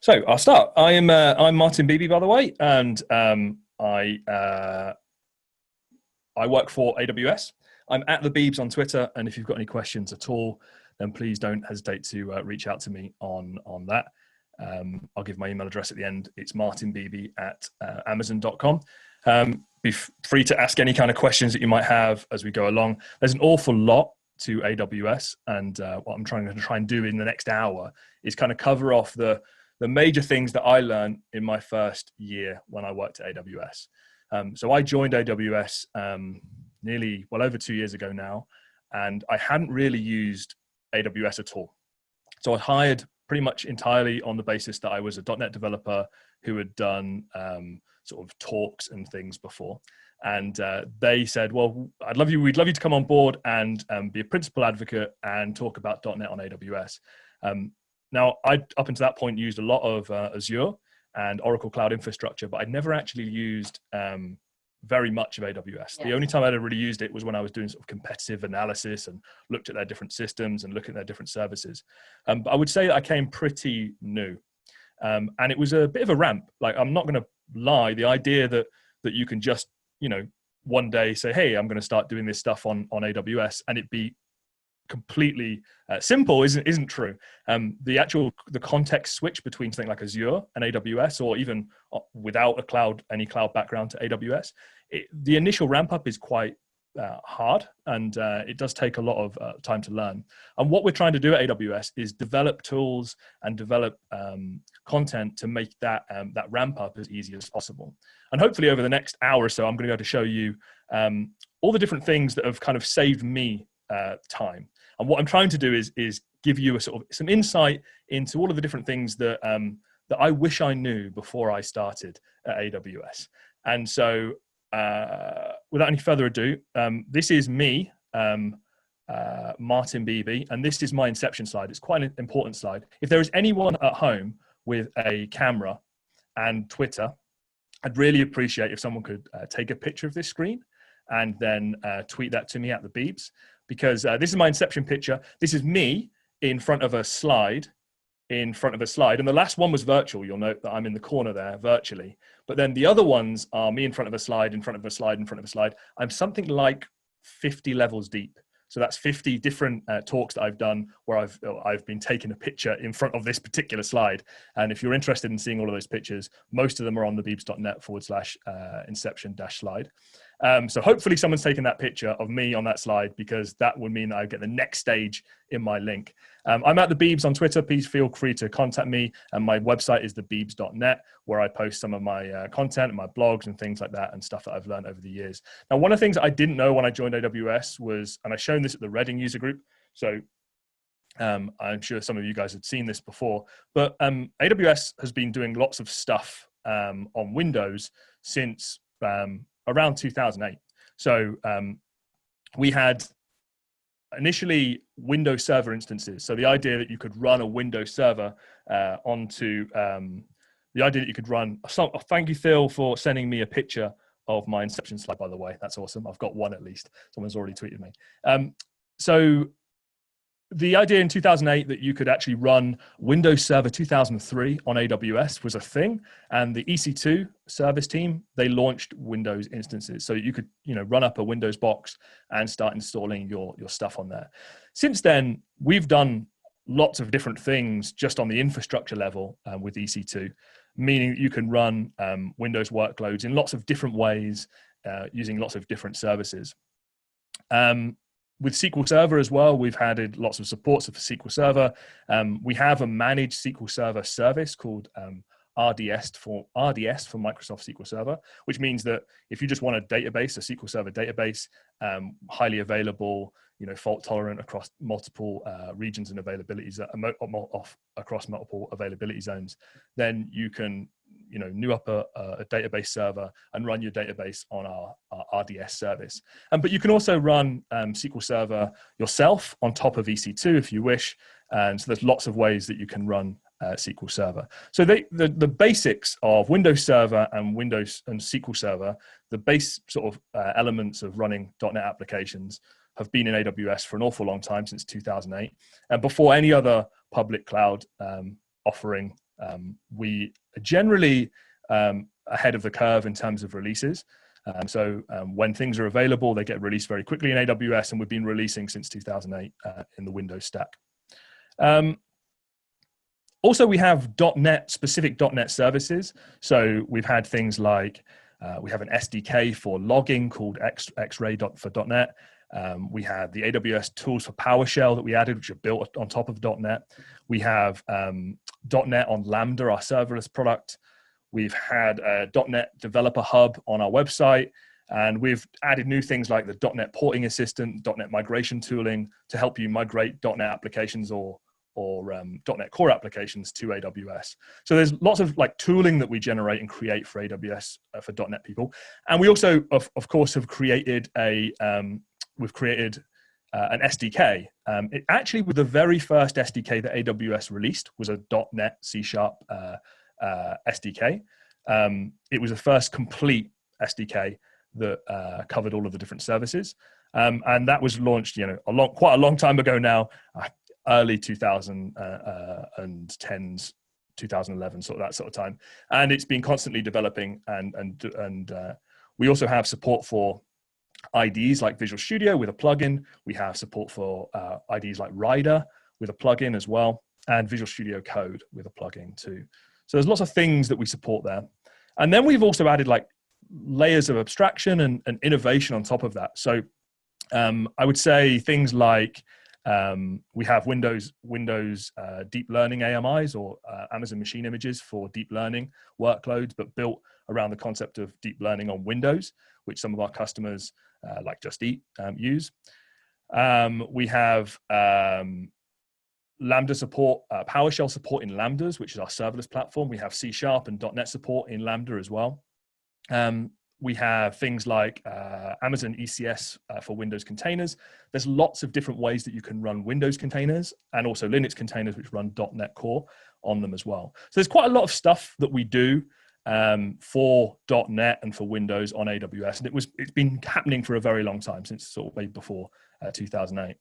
So I'll start. I'm Martin Beeby, by the way, and I work for AWS. I'm at the Beebs on Twitter, and if you've got any questions at all, then please don't hesitate to reach out to me on that. I'll give my email address at the end. It's martinbeeby@amazon.com. Be free to ask any kind of questions that you might have as we go along. There's an awful lot to AWS, and what I'm trying to do in the next hour is kind of cover off the major things that I learned in my first year when I worked at AWS. So I joined AWS nearly over 2 years ago now, and I hadn't really used AWS at all. So I hired pretty much entirely on the basis that I was a .NET developer who had done sort of talks and things before. And they said, well, we'd love you to come on board and be a principal advocate and talk about .NET on AWS. Now, I up until that point used a lot of Azure and Oracle Cloud Infrastructure, but I'd never actually used very much of AWS. The only time I'd ever really used it was when I was doing sort of competitive analysis and looked at their different systems and looking at their different services. But I would say that I came pretty new. And it was a bit of a ramp. Like, I'm not going to lie, the idea that you can just, one day say, hey, I'm going to start doing this stuff on AWS and it be completely simple isn't true. The context switch between something like Azure and AWS, or even without any cloud background to AWS, the initial ramp up is quite hard, and it does take a lot of time to learn. And what we're trying to do at AWS is develop tools and develop content to make that ramp up as easy as possible. And hopefully over the next hour or so, I'm going to be able to show you all the different things that have kind of saved me time. And what I'm trying to do is give you some insight into all of the different things that I wish I knew before I started at AWS. And so without any further ado, this is me, Martin Beeby, and this is my inception slide. It's quite an important slide. If there is anyone at home with a camera and Twitter, I'd really appreciate if someone could take a picture of this screen and then tweet that to me at the Beebs, because this is my inception picture. This is me in front of a slide, and the last one was virtual. You'll note that I'm in the corner there virtually, but then the other ones are me in front of a slide, in front of a slide, in front of a slide. I'm something like 50 levels deep. So that's 50 different talks that I've done where I've been taking a picture in front of this particular slide. And if you're interested in seeing all of those pictures, most of them are on the beebs.net/inception-slide. So hopefully someone's taken that picture of me on that slide, because that would mean that I get the next stage in my link. I'm at the Beebs on Twitter. Please feel free to contact me. And my website is thebeebs.net, where I post some of my content and my blogs and things like that, and stuff that I've learned over the years. Now, one of the things that I didn't know when I joined AWS was, and I've shown this at the Reading user group, so I'm sure some of you guys had seen this before, but AWS has been doing lots of stuff on Windows since around 2008. So we had initially Windows Server instances. So the idea that you could run a Windows server onto the idea that you could run. Thank you, Phil, for sending me a picture of my inception slide, by the way. That's awesome. I've got one at least. Someone's already tweeted me. So the idea in 2008 that you could actually run Windows Server 2003 on AWS was a thing, and the EC2 service team, they launched Windows instances so you could run up a Windows box and start installing your stuff on there. Since then, we've done lots of different things just on the infrastructure level with EC2, meaning that you can run Windows workloads in lots of different ways using lots of different services. With SQL Server as well, we've added lots of supports for SQL Server. We have a managed SQL Server service called RDS for Microsoft SQL Server, which means that if you just want a database, a SQL Server database, highly available, fault tolerant across multiple regions and availabilities, across multiple availability zones, then you can new up a database server and run your database on our RDS service. But you can also run SQL Server yourself on top of EC2 if you wish. So there's lots of ways that you can run SQL Server. So the basics of Windows Server and SQL Server, the base sort of elements of running .NET applications, have been in AWS for an awful long time, since 2008, and before any other public cloud offering We are generally ahead of the curve in terms of releases. So when things are available, they get released very quickly in AWS, and we've been releasing since 2008 in the Windows stack. Also, we have .NET, specific .NET services. So we've had things like, we have an SDK for logging called X-Ray for .NET. We have the AWS tools for PowerShell that we added, which are built on top of .NET. We have .NET on Lambda, our serverless product. We've had a .NET Developer Hub on our website, and we've added new things like the .NET Porting Assistant, .NET Migration Tooling to help you migrate .NET applications or .NET Core applications to AWS. So there's lots of like tooling that we generate and create for AWS for .NET people. And we also, of course, have created an SDK. It actually was the very first SDK that AWS released was a .NET C# SDK. It was the first complete SDK that covered all of the different services. And that was launched, quite a long time ago now, early 2010s, 2011, that sort of time. And it's been constantly developing, and we also have support for IDEs like Visual Studio with a plugin. We have support for IDEs like Rider with a plugin as well, and Visual Studio Code with a plugin too. So there's lots of things that we support there. And then we've also added like layers of abstraction and innovation on top of that. So I would say things like we have Windows deep learning AMIs or Amazon Machine Images for deep learning workloads, but built around the concept of deep learning on Windows, which some of our customers like Just Eat use. We have Lambda support, PowerShell support in Lambdas, which is our serverless platform. We have C# and .NET support in Lambda as well. We have things like Amazon ECS for Windows containers. There's lots of different ways that you can run Windows containers and also Linux containers, which run .NET Core on them as well. So there's quite a lot of stuff that we do for .NET and for Windows on AWS. And it's been happening for a very long time, since sort of way before 2008.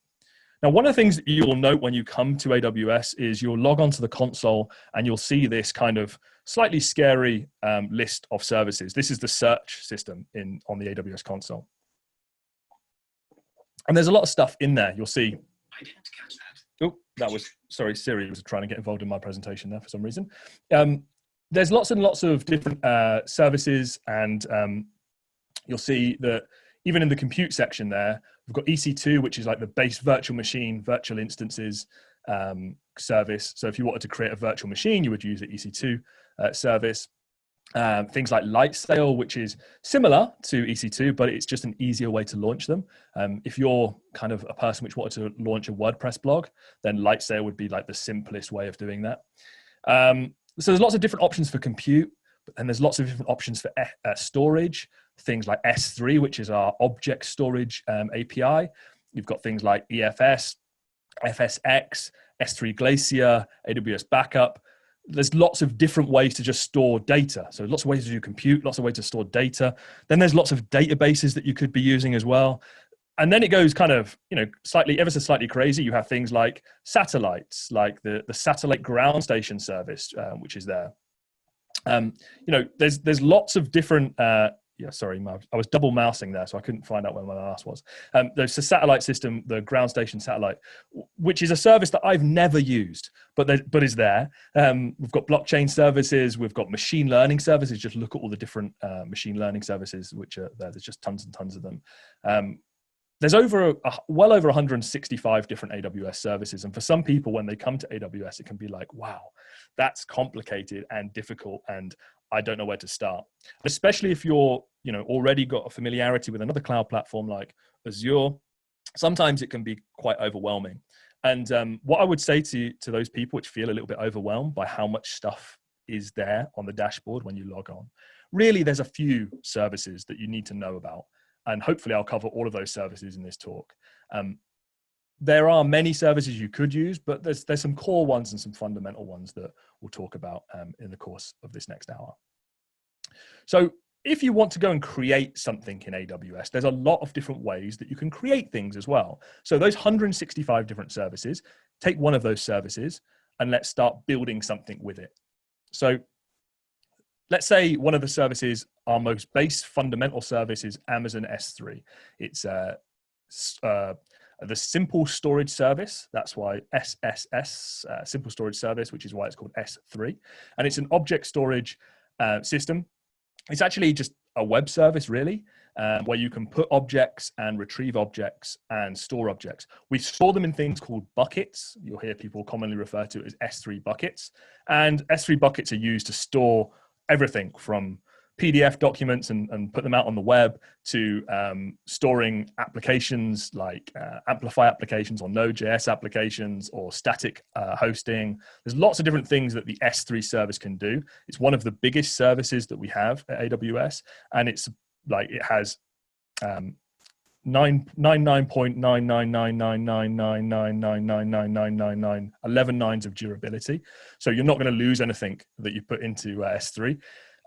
Now, one of the things that you will note when you come to AWS is you'll log onto the console and you'll see this kind of slightly scary list of services. This is the search system on the AWS console. And there's a lot of stuff in there. You'll see. I didn't catch that. Sorry, Siri was trying to get involved in my presentation there for some reason. There's lots and lots of different services, and you'll see that even in the compute section there, we've got EC2, which is like the base virtual machine, virtual instances service. So if you wanted to create a virtual machine, you would use the EC2 service. Things like Lightsail, which is similar to EC2, but it's just an easier way to launch them. If you're kind of a person which wanted to launch a WordPress blog, then Lightsail would be like the simplest way of doing that. So there's lots of different options for compute, but then there's lots of different options for storage. Things like S3, which is our object storage API. You've got things like EFS, FSX, S3 Glacier, AWS Backup. There's lots of different ways to just store data. So lots of ways to do compute, lots of ways to store data. Then there's lots of databases that you could be using as well. And then it goes kind of, ever so slightly crazy. You have things like satellites, like the satellite ground station service, which is there. There's lots of different, sorry, I was double mousing there, so I couldn't find out where my mouse was. There's a satellite system, the ground station satellite, which is a service that I've never used, but is there. We've got blockchain services, we've got machine learning services. Just look at all the different machine learning services which are there. There's just tons and tons of them. There's well over 165 different AWS services. And for some people, when they come to AWS, it can be like, wow, that's complicated and difficult, and I don't know where to start. Especially if you're, already got a familiarity with another cloud platform like Azure, sometimes it can be quite overwhelming. And what I would say to those people which feel a little bit overwhelmed by how much stuff is there on the dashboard when you log on, really there's a few services that you need to know about. And hopefully I'll cover all of those services in this talk. There are many services you could use, but there's some core ones and some fundamental ones that we'll talk about in the course of this next hour. So if you want to go and create something in AWS, there's a lot of different ways that you can create things as well. So those 165 different services, take one of those services and let's start building something with it. So let's say one of the services, our most base fundamental service, is Amazon S3. It's the simple storage service. That's why SSS, simple storage service, which is why it's called S3. And it's an object storage system. It's actually just a web service, really, where you can put objects and retrieve objects and store objects. We store them in things called buckets. You'll hear people commonly refer to it as S3 buckets. And S3 buckets are used to store everything from PDF documents and put them out on the web to storing applications like Amplify applications or Node.js applications or static hosting. There's lots of different things that the S3 service can do. It's one of the biggest services that we have at AWS, and it's like it has 99.99999999999 11 nines of durability. So you're not going to lose anything that you put into S3.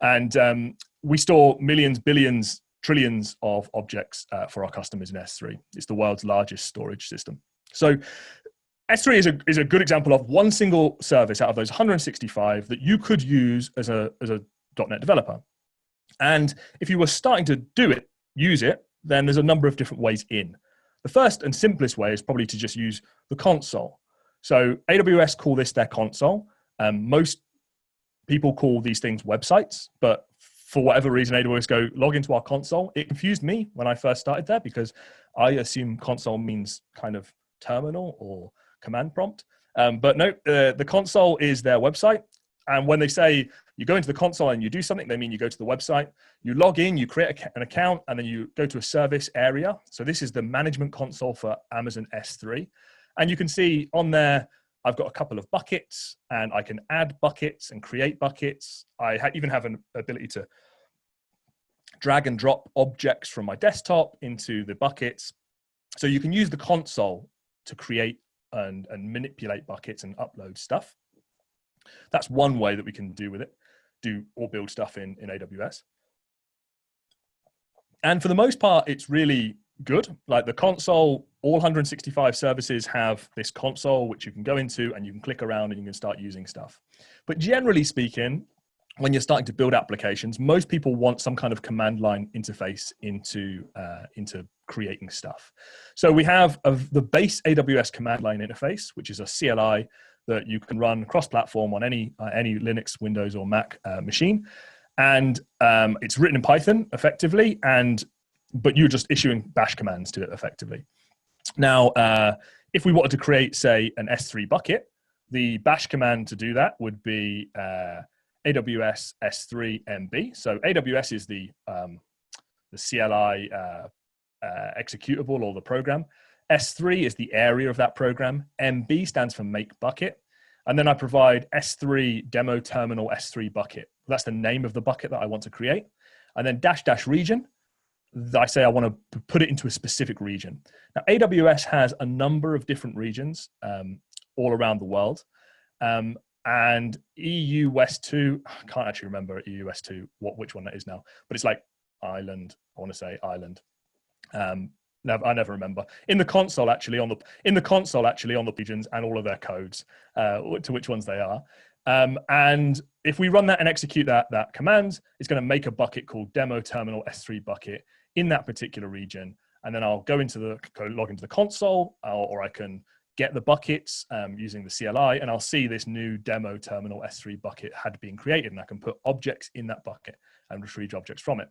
And we store millions, billions, trillions of objects for our customers in S3. It's the world's largest storage system. So S3 is a good example of one single service out of those 165 that you could use as a .NET developer. And if you were starting to use it, then there's a number of different ways in. The first and simplest way is probably to just use the console. So AWS call this their console. Most people call these things websites, but for whatever reason, AWS go log into our console. It confused me when I first started there because I assume console means kind of terminal or command prompt. But no, the console is their website. And when they say you go into the console and you do something, they mean you go to the website, you log in, you create an account, and then you go to a service area. So this is the management console for Amazon S3. And you can see on there, I've got a couple of buckets, and I can add buckets and create buckets. I even have an ability to drag and drop objects from my desktop into the buckets. So you can use the console to create and manipulate buckets and upload stuff. That's one way that we can do or build stuff in AWS. And for the most part, it's really good. Like the console, all 165 services have this console which you can go into and you can click around and you can start using stuff. But generally speaking, when you're starting to build applications, most people want some kind of command line interface into creating stuff. So we have the base AWS command line interface, which is a CLI that you can run cross-platform on any Linux, Windows, or Mac machine. And it's written in Python effectively, but you're just issuing bash commands to it effectively. Now, if we wanted to create, say, an S3 bucket, the bash command to do that would be AWS S3 MB. So AWS is the CLI executable or the program. S3 is the area of that program. MB stands for make bucket. And then I provide S3 demo terminal S3 bucket. That's the name of the bucket that I want to create. And then -- region. I say I want to put it into a specific region. Now, AWS has a number of different regions all around the world. And EU West 2, I can't actually remember EU West 2, which one that is now, but it's like Ireland, I want to say Ireland. I never remember. In the console, actually, on the regions and all of their codes, to which ones they are. And if we run that and execute that command, it's going to make a bucket called demo terminal S3 bucket in that particular region. And then I'll log into the console, or I can get the buckets using the CLI, and I'll see this new demo terminal S3 bucket had been created, and I can put objects in that bucket and retrieve objects from it.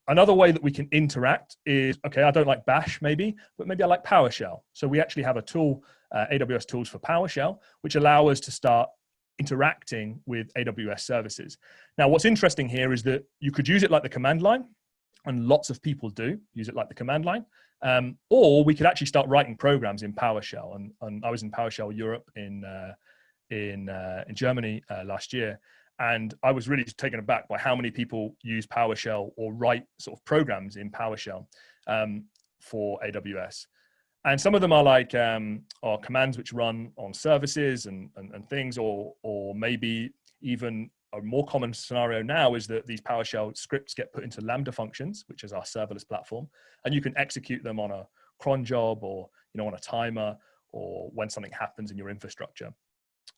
Another way that we can interact is, okay, I don't like Bash maybe, but maybe I like PowerShell. So we actually have a tool, AWS tools for PowerShell, which allow us to start interacting with AWS services. Now, what's interesting here is that you could use it like the command line, and lots of people do use it like the command line, or we could actually start writing programs in PowerShell. And I was in PowerShell Europe in Germany last year. And I was really taken aback by how many people use PowerShell or write sort of programs in PowerShell for AWS. And some of them are like are commands which run on services and things, or maybe even a more common scenario now is that these PowerShell scripts get put into Lambda functions, which is our serverless platform, and you can execute them on a cron job or on a timer or when something happens in your infrastructure.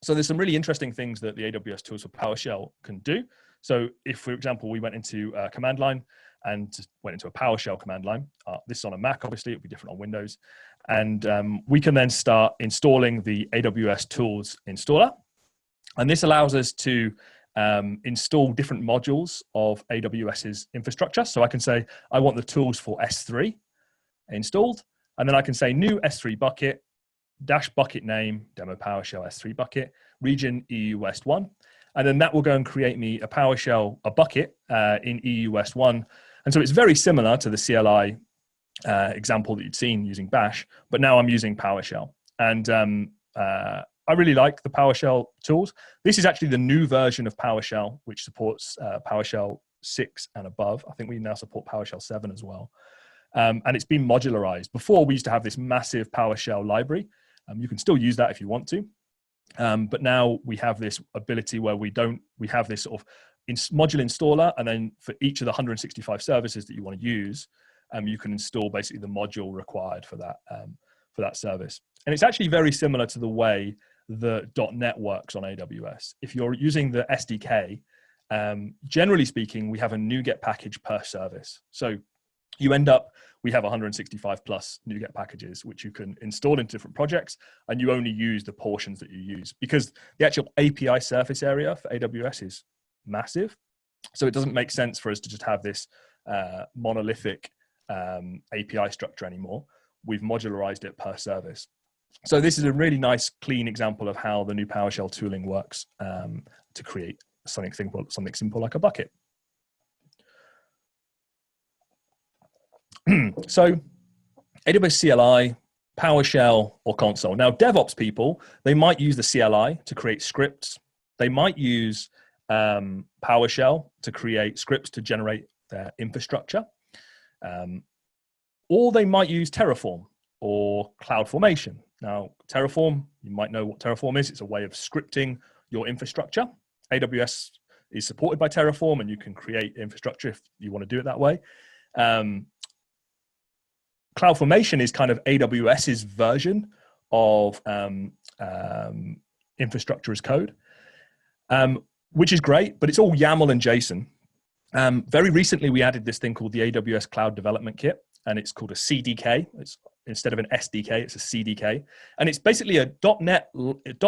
So there's some really interesting things that the AWS tools for PowerShell can do. So if, for example, we went into a command line and went into a PowerShell command line, this is on a Mac, obviously, it'll be different on Windows. And we can then start installing the AWS tools installer. And this allows us to install different modules of AWS's infrastructure. So I can say, I want the tools for S3 installed. And then I can say new S3 bucket, dash bucket name, demo PowerShell S3 bucket, region EU West 1. And then that will go and create me a PowerShell, a bucket in EU West 1. And so it's very similar to the CLI example that you'd seen using Bash, but now I'm using PowerShell. And I really like the PowerShell tools. This is actually the new version of PowerShell, which supports PowerShell 6 and above. I think we now support PowerShell 7 as well. And it's been modularized. Before, we used to have this massive PowerShell library. You can still use that if you want to. But now we have this ability where we have this sort of module installer, and then for each of the 165 services that you want to use, you can install basically the module required for that service. And it's actually very similar to the way the .NET works on AWS. If you're using the SDK, generally speaking, we have a NuGet package per service. So you end up, we have 165 plus NuGet packages, which you can install into different projects, and you only use the portions that you use, because the actual API surface area for AWS is massive. So it doesn't make sense for us to just have this monolithic API structure anymore. We've modularized it per service. So this is a really nice, clean example of how the new PowerShell tooling works to create something simple like a bucket. So AWS CLI, PowerShell, or console. Now, DevOps people, they might use the CLI to create scripts. They might use PowerShell to create scripts to generate their infrastructure. Or they might use Terraform or CloudFormation. Now, Terraform, you might know what Terraform is. It's a way of scripting your infrastructure. AWS is supported by Terraform, and you can create infrastructure if you want to do it that way. CloudFormation is kind of AWS's version of infrastructure as code, which is great, but it's all YAML and JSON. Very recently, we added this thing called the AWS Cloud Development Kit, and it's called a CDK. It's, instead of an SDK, it's a CDK. And it's basically a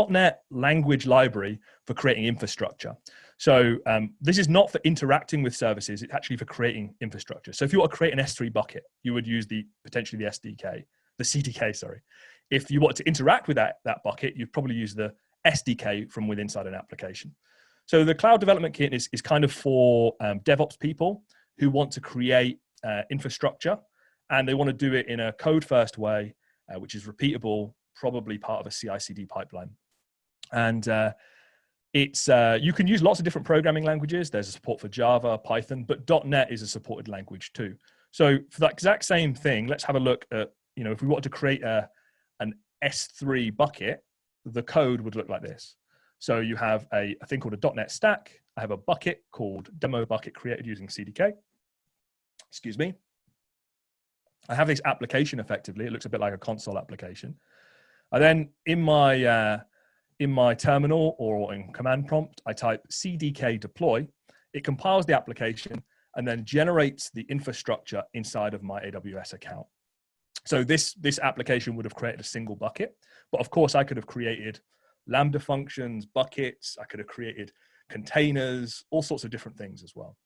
.NET language library for creating infrastructure. So this is not for interacting with services, it's actually for creating infrastructure. So if you want to create an S3 bucket, you would use potentially the CDK, sorry. If you want to interact with that bucket, you'd probably use the SDK from inside an application. So the Cloud Development Kit is kind of for DevOps people who want to create infrastructure, and they want to do it in a code-first way, which is repeatable, probably part of a CI/CD pipeline. And you can use lots of different programming languages. There's a support for Java, Python, but .NET is a supported language too. So for that exact same thing, let's have a look at, if we wanted to create an S3 bucket, the code would look like this. So you have a thing called a .NET stack. I have a bucket called demo bucket created using CDK. Excuse me. I have this application effectively. It looks a bit like a console application. And then in my terminal or in command prompt, I type CDK deploy. It compiles the application and then generates the infrastructure inside of my AWS account. So this application would have created a single bucket, but of course I could have created Lambda functions, buckets, I could have created containers, all sorts of different things as well.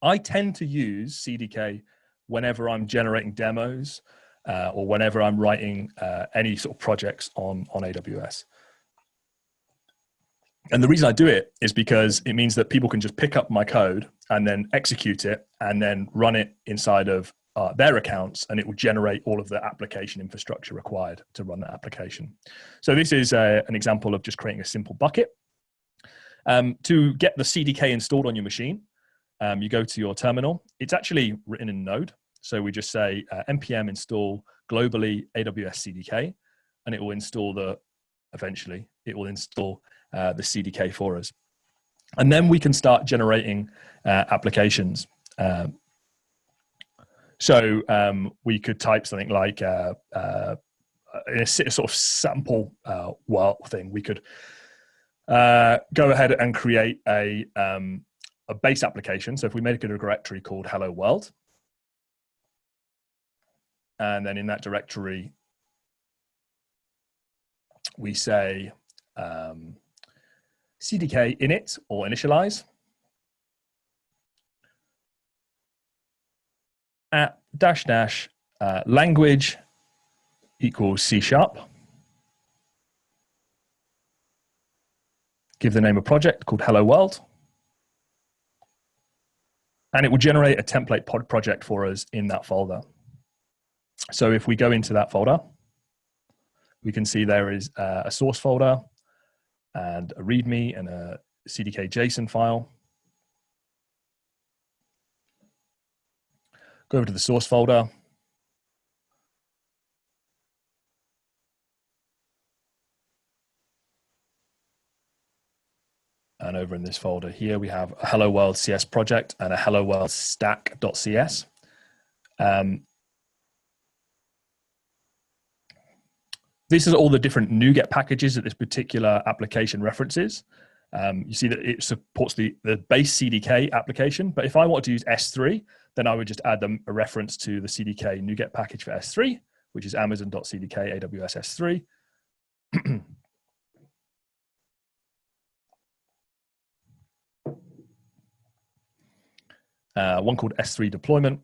I tend to use CDK whenever I'm generating demos or whenever I'm writing any sort of projects on AWS. And the reason I do it is because it means that people can just pick up my code and then execute it and then run it inside of their accounts, and it will generate all of the application infrastructure required to run that application. So this is an example of just creating a simple bucket. To get the CDK installed on your machine, you go to your terminal. It's actually written in Node. So we just say npm install globally AWS CDK, and it will install eventually it will install the CDK for us. And then we can start generating applications. So we could type something like in a sort of sample thing. We could go ahead and create a base application. So if we make a directory called Hello World, and then in that directory, we say CDK init or initialize at -- language equals C#. Give the name of project called Hello World. And it will generate a template pod project for us in that folder. So if we go into that folder, we can see there is a source folder and a README and a CDK JSON file. Go over to the source folder. And over in this folder here, we have a Hello World CS project and a Hello World stack.cs. This is all the different NuGet packages that this particular application references. You see that it supports the base CDK application, but if I want to use S3, then I would just add a reference to the CDK NuGet package for S3, which is amazon.cdk AWS S3. One called S3 deployment.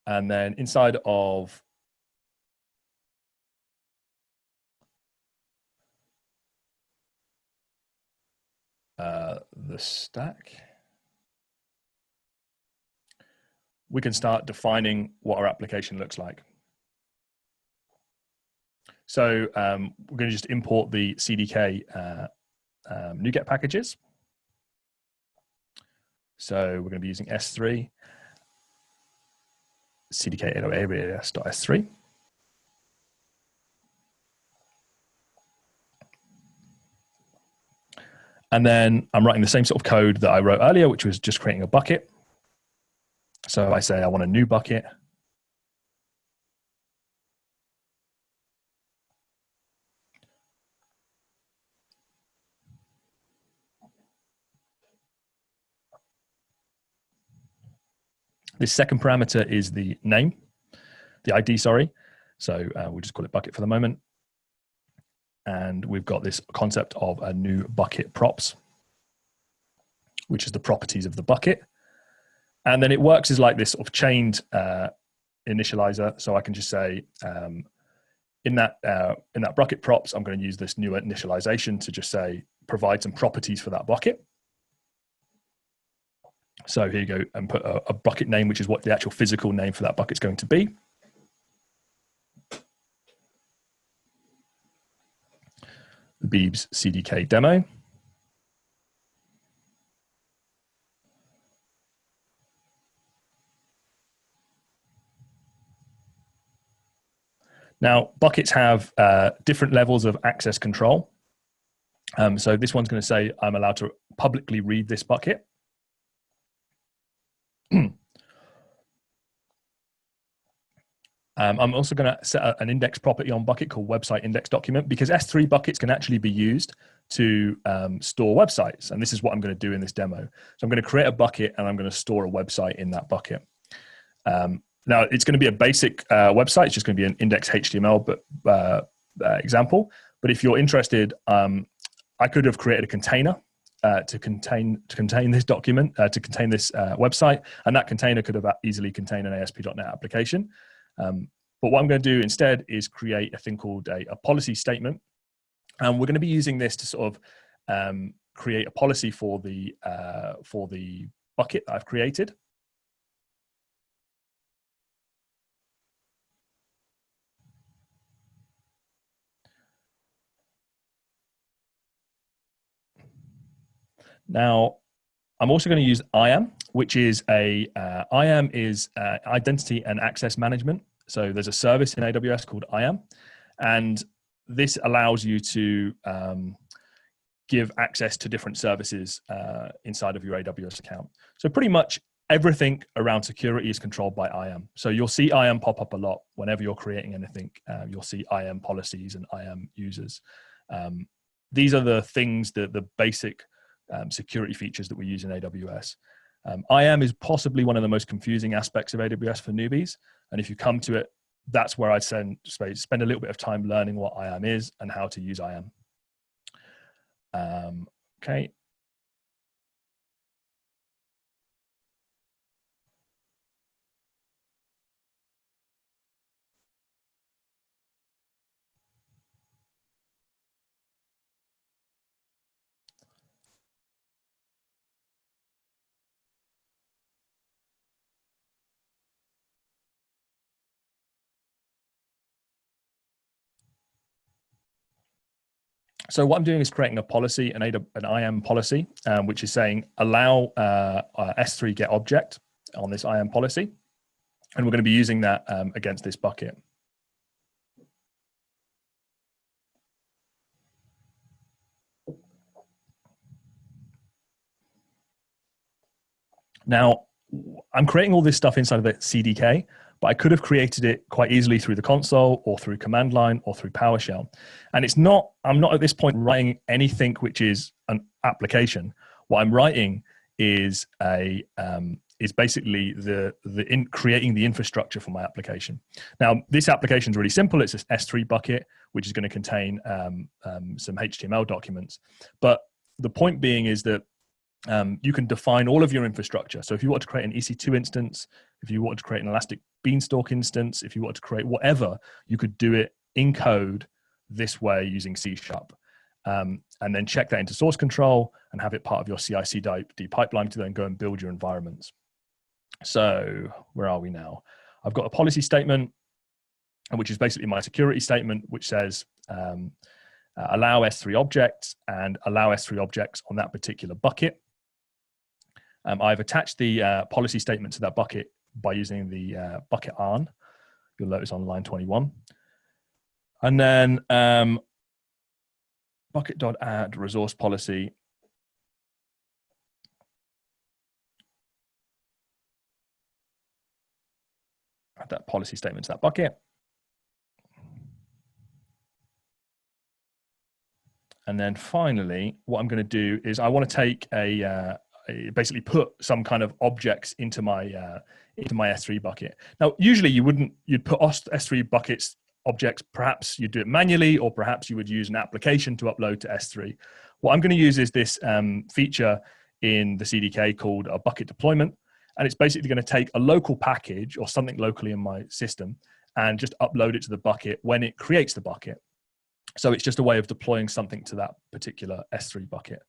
And then inside of the stack, we can start defining what our application looks like. So we're going to just import the CDK NuGet packages. So we're going to be using S3, CDK AWS.S3. And then I'm writing the same sort of code that I wrote earlier, which was just creating a bucket. So I say I want a new bucket. This second parameter is the name, the ID, sorry. So we'll just call it bucket for the moment. And we've got this concept of a new bucket props, which is the properties of the bucket. And then it works as like this sort of chained initializer. So I can just say in that bucket props, I'm going to use this new initialization to just say, provide some properties for that bucket. So here you go, and put a bucket name, which is what the actual physical name for that bucket is going to be. The Beebs CDK demo. Now, buckets have different levels of access control. So this one's going to say I'm allowed to publicly read this bucket. I'm also going to set an index property on bucket called website index document, because S3 buckets can actually be used to store websites. And this is what I'm going to do in this demo. So I'm going to create a bucket and I'm going to store a website in that bucket. Now it's going to be a basic website. It's just going to be an index HTML example. But if you're interested, I could have created a container to contain this document, to contain this website. And that container could have easily contained an ASP.NET application. But what I'm going to do instead is create a thing called a policy statement. And we're going to be using this to sort of create a policy for the bucket that I've created. Now, I'm also going to use IAM, which is IAM is identity and access management. So there's a service in AWS called IAM, and this allows you to give access to different services inside of your AWS account. So pretty much everything around security is controlled by IAM. So you'll see IAM pop up a lot whenever you're creating anything. You'll see IAM policies and IAM users. These are the things, the basic security features that we use in AWS. IAM is possibly one of the most confusing aspects of AWS for newbies. And if you come to it, that's where I'd spend a little bit of time learning what IAM is and how to use IAM. Okay. So what I'm doing is creating a policy, an IAM policy, which is saying allow S3 get object on this IAM policy. And we're going to be using that against this bucket. Now, I'm creating all this stuff inside of the CDK, but I could have created it quite easily through the console or through command line or through PowerShell. And I'm not at this point writing anything which is an application. What I'm writing is basically creating the infrastructure for my application. Now, this application is really simple. It's an S3 bucket, which is going to contain some HTML documents. But the point being is that you can define all of your infrastructure. So if you want to create an EC2 instance, if you want to create an Elastic Beanstalk instance, if you want to create whatever, you could do it in code this way using C#. And then check that into source control and have it part of your CI/CD pipeline to then go and build your environments. So where are we now? I've got a policy statement, which is basically my security statement, which says allow S3 objects and allow S3 objects on that particular bucket. I've attached the policy statement to that bucket by using the bucket arn. You'll notice on line 21. And then bucket.add resource policy. Add that policy statement to that bucket. And then finally, what I'm going to do is I want to take basically put some kind of objects into my S3 bucket. Now, usually you'd put S3 buckets objects, perhaps you'd do it manually, or perhaps you would use an application to upload to S3. What I'm going to use is this feature in the CDK called a bucket deployment. And it's basically going to take a local package or something locally in my system and just upload it to the bucket when it creates the bucket. So it's just a way of deploying something to that particular S3 bucket.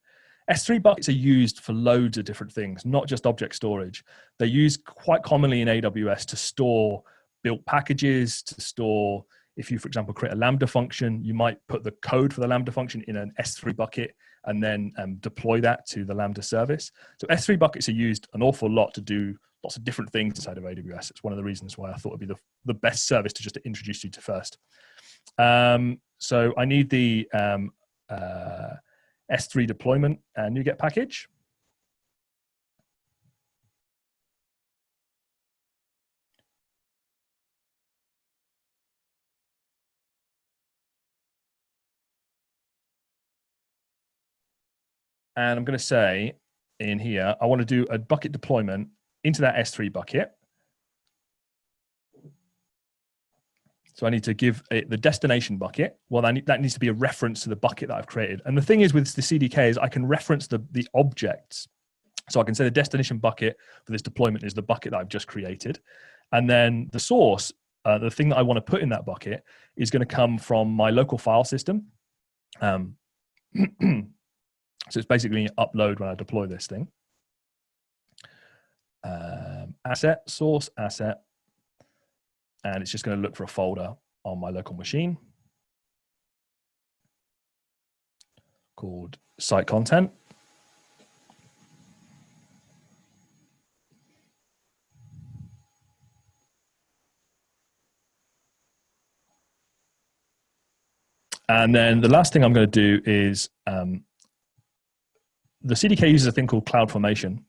S3 buckets are used for loads of different things, not just object storage. They're used quite commonly in AWS to store built packages, to store, if you, for example, create a Lambda function, you might put the code for the Lambda function in an S3 bucket and then deploy that to the Lambda service. So S3 buckets are used an awful lot to do lots of different things inside of AWS. It's one of the reasons why I thought it'd be the best service to just introduce you to first. So I need the S3 deployment and NuGet package. And I'm going to say in here, I want to do a bucket deployment into that S3 bucket. So I need to give it the destination bucket. Well, that needs to be a reference to the bucket that I've created. And the thing is with the CDK is I can reference the objects. So I can say the destination bucket for this deployment is the bucket that I've just created. And then the source, the thing that I want to put in that bucket is going to come from my local file system. So it's basically upload when I deploy this thing. Asset, source, asset. And it's just going to look for a folder on my local machine called site content. And then the last thing I'm going to do is the CDK uses a thing called CloudFormation.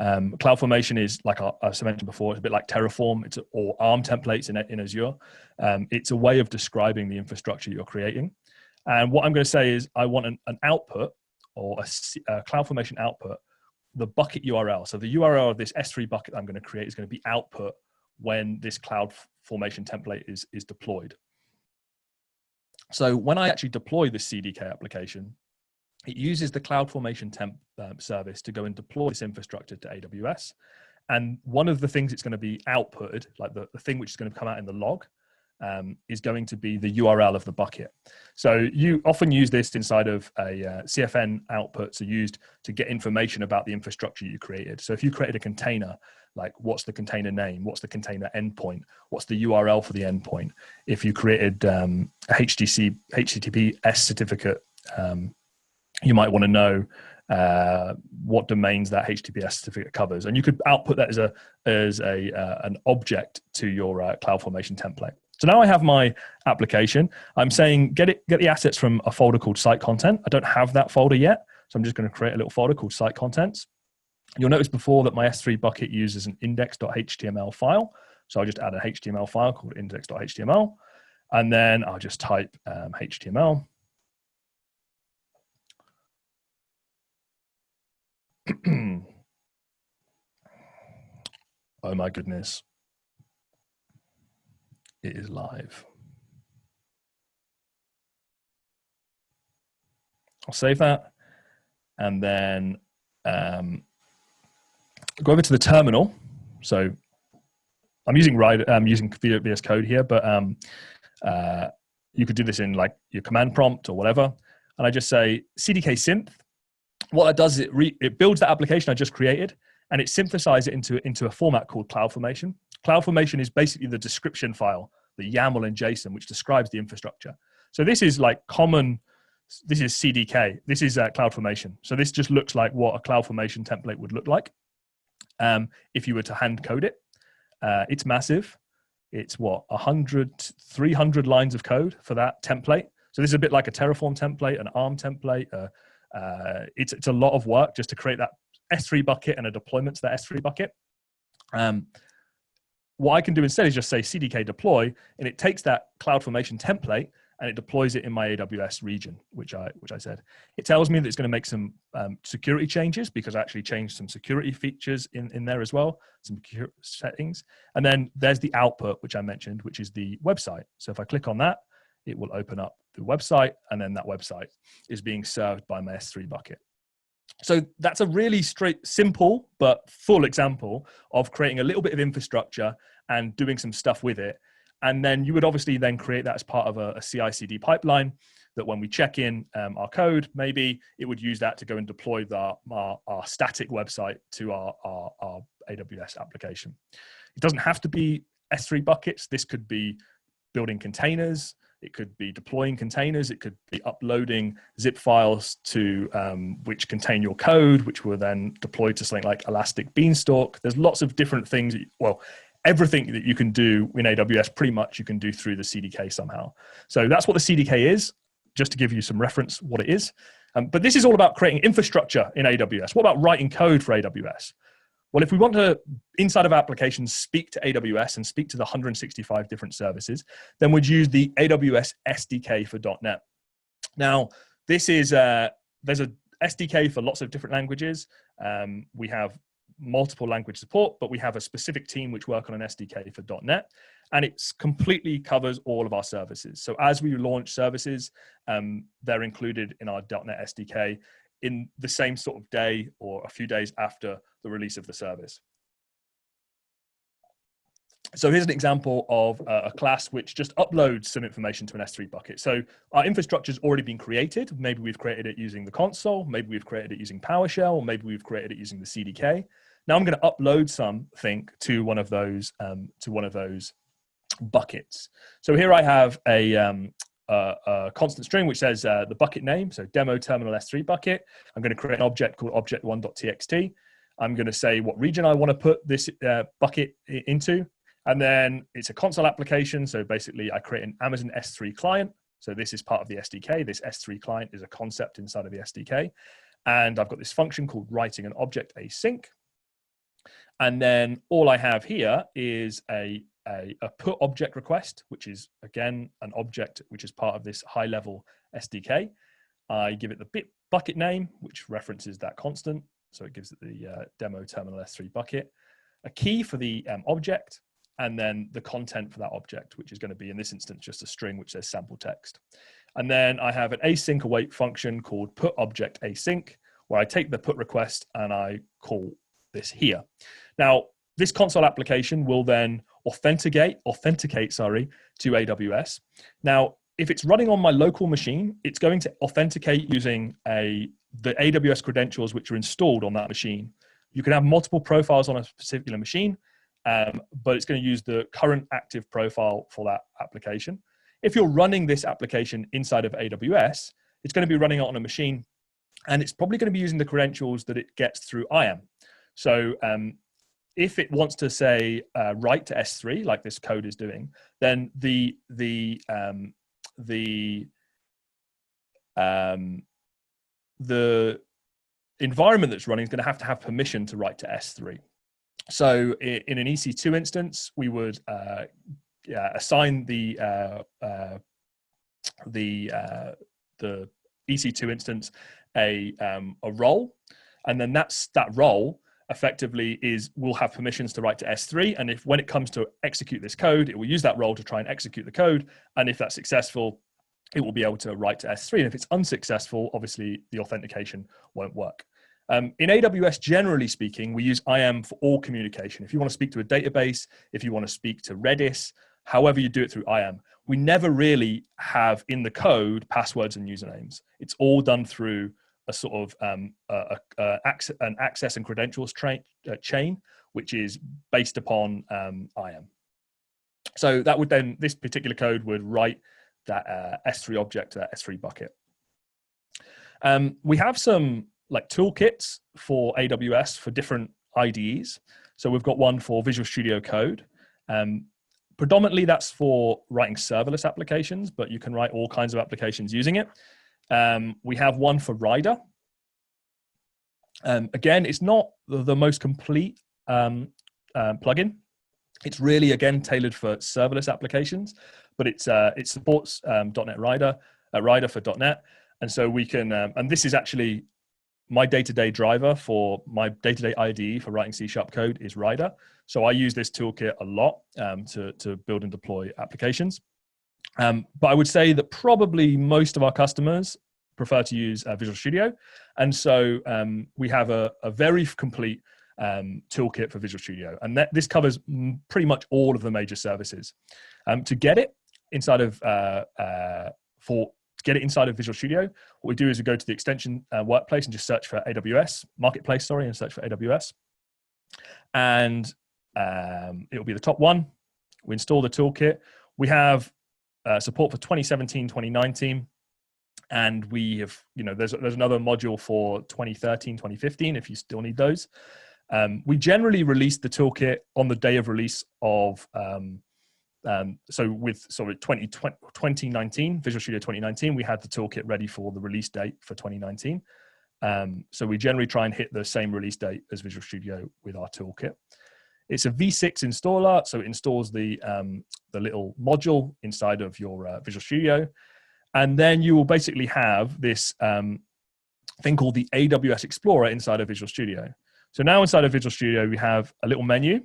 CloudFormation is, like I mentioned before, it's a bit like Terraform, or ARM templates in Azure. It's a way of describing the infrastructure you're creating. And what I'm going to say is I want an output, or a CloudFormation output, the bucket URL. So the URL of this S3 bucket I'm going to create is going to be output when this CloudFormation template is deployed. So when I actually deploy this CDK application, it uses the CloudFormation temp service to go and deploy this infrastructure to AWS. And one of the things it's going to be outputted, like the thing which is going to come out in the log, is going to be the URL of the bucket. So you often use this inside of a CFN outputs are used to get information about the infrastructure you created. So if you created a container, like what's the container name, what's the container endpoint, what's the URL for the endpoint. If you created a HTTPS certificate, you might want to know what domains that HTTPS certificate covers, and you could output that as an object to your CloudFormation template. So now I have my application. I'm saying get the assets from a folder called site content. I don't have that folder yet, so I'm just going to create a little folder called site contents. You'll notice before that my S3 bucket uses an index.html file. So I'll just add an HTML file called index.html, and then I'll just type HTML. Oh my goodness. It is live. I'll save that, and then go over to the terminal. So I'm using VS Code here, but you could do this in like your command prompt or whatever. And I just say CDK synth. What that does is it builds that application I just created, and it synthesizes it into a format called CloudFormation. CloudFormation is basically the description file, the YAML in JSON, which describes the infrastructure. So this is like common. This is CDK. This is CloudFormation. So this just looks like what a CloudFormation template would look like if you were to hand code it. It's massive. It's what, 300 lines of code for that template. So this is a bit like a Terraform template, an ARM template. It's a lot of work just to create that S3 bucket and a deployment to that S3 bucket. What I can do instead is just say CDK deploy, and it takes that CloudFormation template and it deploys it in my AWS region, which I said. It tells me that it's going to make some security changes, because I actually changed some security features in there as well, some settings. And then there's the output, which I mentioned, which is the website. So if I click on that, it will open up the website, and then that website is being served by my S3 bucket. So that's a really simple but full example of creating a little bit of infrastructure and doing some stuff with it. And then you would obviously then create that as part of a CI/CD pipeline, that when we check in our code, maybe it would use that to go and deploy our static website to our AWS application. It doesn't have to be S3 buckets. This could be building containers. It could be deploying containers. It could be uploading zip files to which contain your code, which will then deploy to something like Elastic Beanstalk. There's lots of different things. Well, everything that you can do in AWS, pretty much you can do through the CDK somehow. So that's what the CDK is, just to give you some reference what it is. But this is all about creating infrastructure in AWS. What about writing code for AWS? Well, if we want to, inside of applications, speak to AWS and speak to the 165 different services, then we'd use the AWS SDK for .NET. Now, this is, there's a SDK for lots of different languages. We have multiple language support, but we have a specific team which work on an SDK for .NET, and it completely covers all of our services. So as we launch services, they're included in our .NET SDK in the same sort of day or a few days after the release of the service. So here's an example of a class which just uploads some information to an S3 bucket. So our infrastructure has already been created. Maybe we've created it using the console. Maybe we've created it using PowerShell, or maybe we've created it using the CDK. Now I'm going to upload something to one of those buckets. So here I have a constant string which says the bucket name, so demo terminal S3 bucket. I'm going to create an object called object1.txt. I'm going to say what region I want to put this bucket into. And then it's a console application. So basically I create an Amazon S3 client. So this is part of the SDK. This S3 client is a concept inside of the SDK. And I've got this function called writing an object async. And then all I have here is a put object request, which is, again, an object which is part of this high-level SDK. I give it the bucket name, which references that constant. So it gives it the demo terminal S3 bucket, a key for the object, and then the content for that object, which is going to be, in this instance, just a string which says sample text. And then I have an async await function called put object async, where I take the put request and I call this here. Now, this console application will then authenticate to AWS. Now, if it's running on my local machine, it's going to authenticate using the AWS credentials which are installed on that machine. You can have multiple profiles on a particular machine, but it's going to use the current active profile for that application. If you're running this application inside of AWS, it's going to be running it on a machine, and it's probably going to be using the credentials that it gets through IAM. So if it wants to say write to S3, like this code is doing, then the environment that's running is going to have permission to write to S3. So in an EC2 instance, we would assign the EC2 instance a role, and then that role effectively will have permissions to write to S3. And when it comes to execute this code, it will use that role to try and execute the code. And if that's successful, it will be able to write to S3. And if it's unsuccessful, obviously the authentication won't work. In AWS, generally speaking, we use IAM for all communication. If you want to speak to a database, if you want to speak to Redis, however you do it through IAM, we never really have in the code passwords and usernames. It's all done through a sort of an access and credentials chain, which is based upon IAM. So that would then, this particular code would write that S3 object to that S3 bucket. We have some like toolkits for AWS for different IDEs. So we've got one for Visual Studio Code. Predominantly that's for writing serverless applications, but you can write all kinds of applications using it. We have one for Rider. Again, it's not the most complete plugin. It's really, again, tailored for serverless applications, but it supports .NET Rider for .NET. And so we can, and this is actually my day-to-day driver for my day-to-day IDE for writing C# code is Rider. So I use this toolkit a lot to build and deploy applications. But I would say that probably most of our customers prefer to use Visual Studio. And so we have a very complete toolkit for Visual Studio. And this covers pretty much all of the major services. To get it inside of Visual Studio, what we do is we go to the extension workplace and just search for AWS, marketplace, sorry, and search for AWS. And it will be the top one. We install the toolkit. We have support for 2017, 2019. And we have, there's another module for 2013, 2015, if you still need those. We generally release the toolkit on the day of release of, so with 2019, Visual Studio 2019, we had the toolkit ready for the release date for 2019. So we generally try and hit the same release date as Visual Studio with our toolkit. It's a V6 installer, so it installs the little module inside of your Visual Studio. And then you will basically have this thing called the AWS Explorer inside of Visual Studio. So now inside of Visual Studio, we have a little menu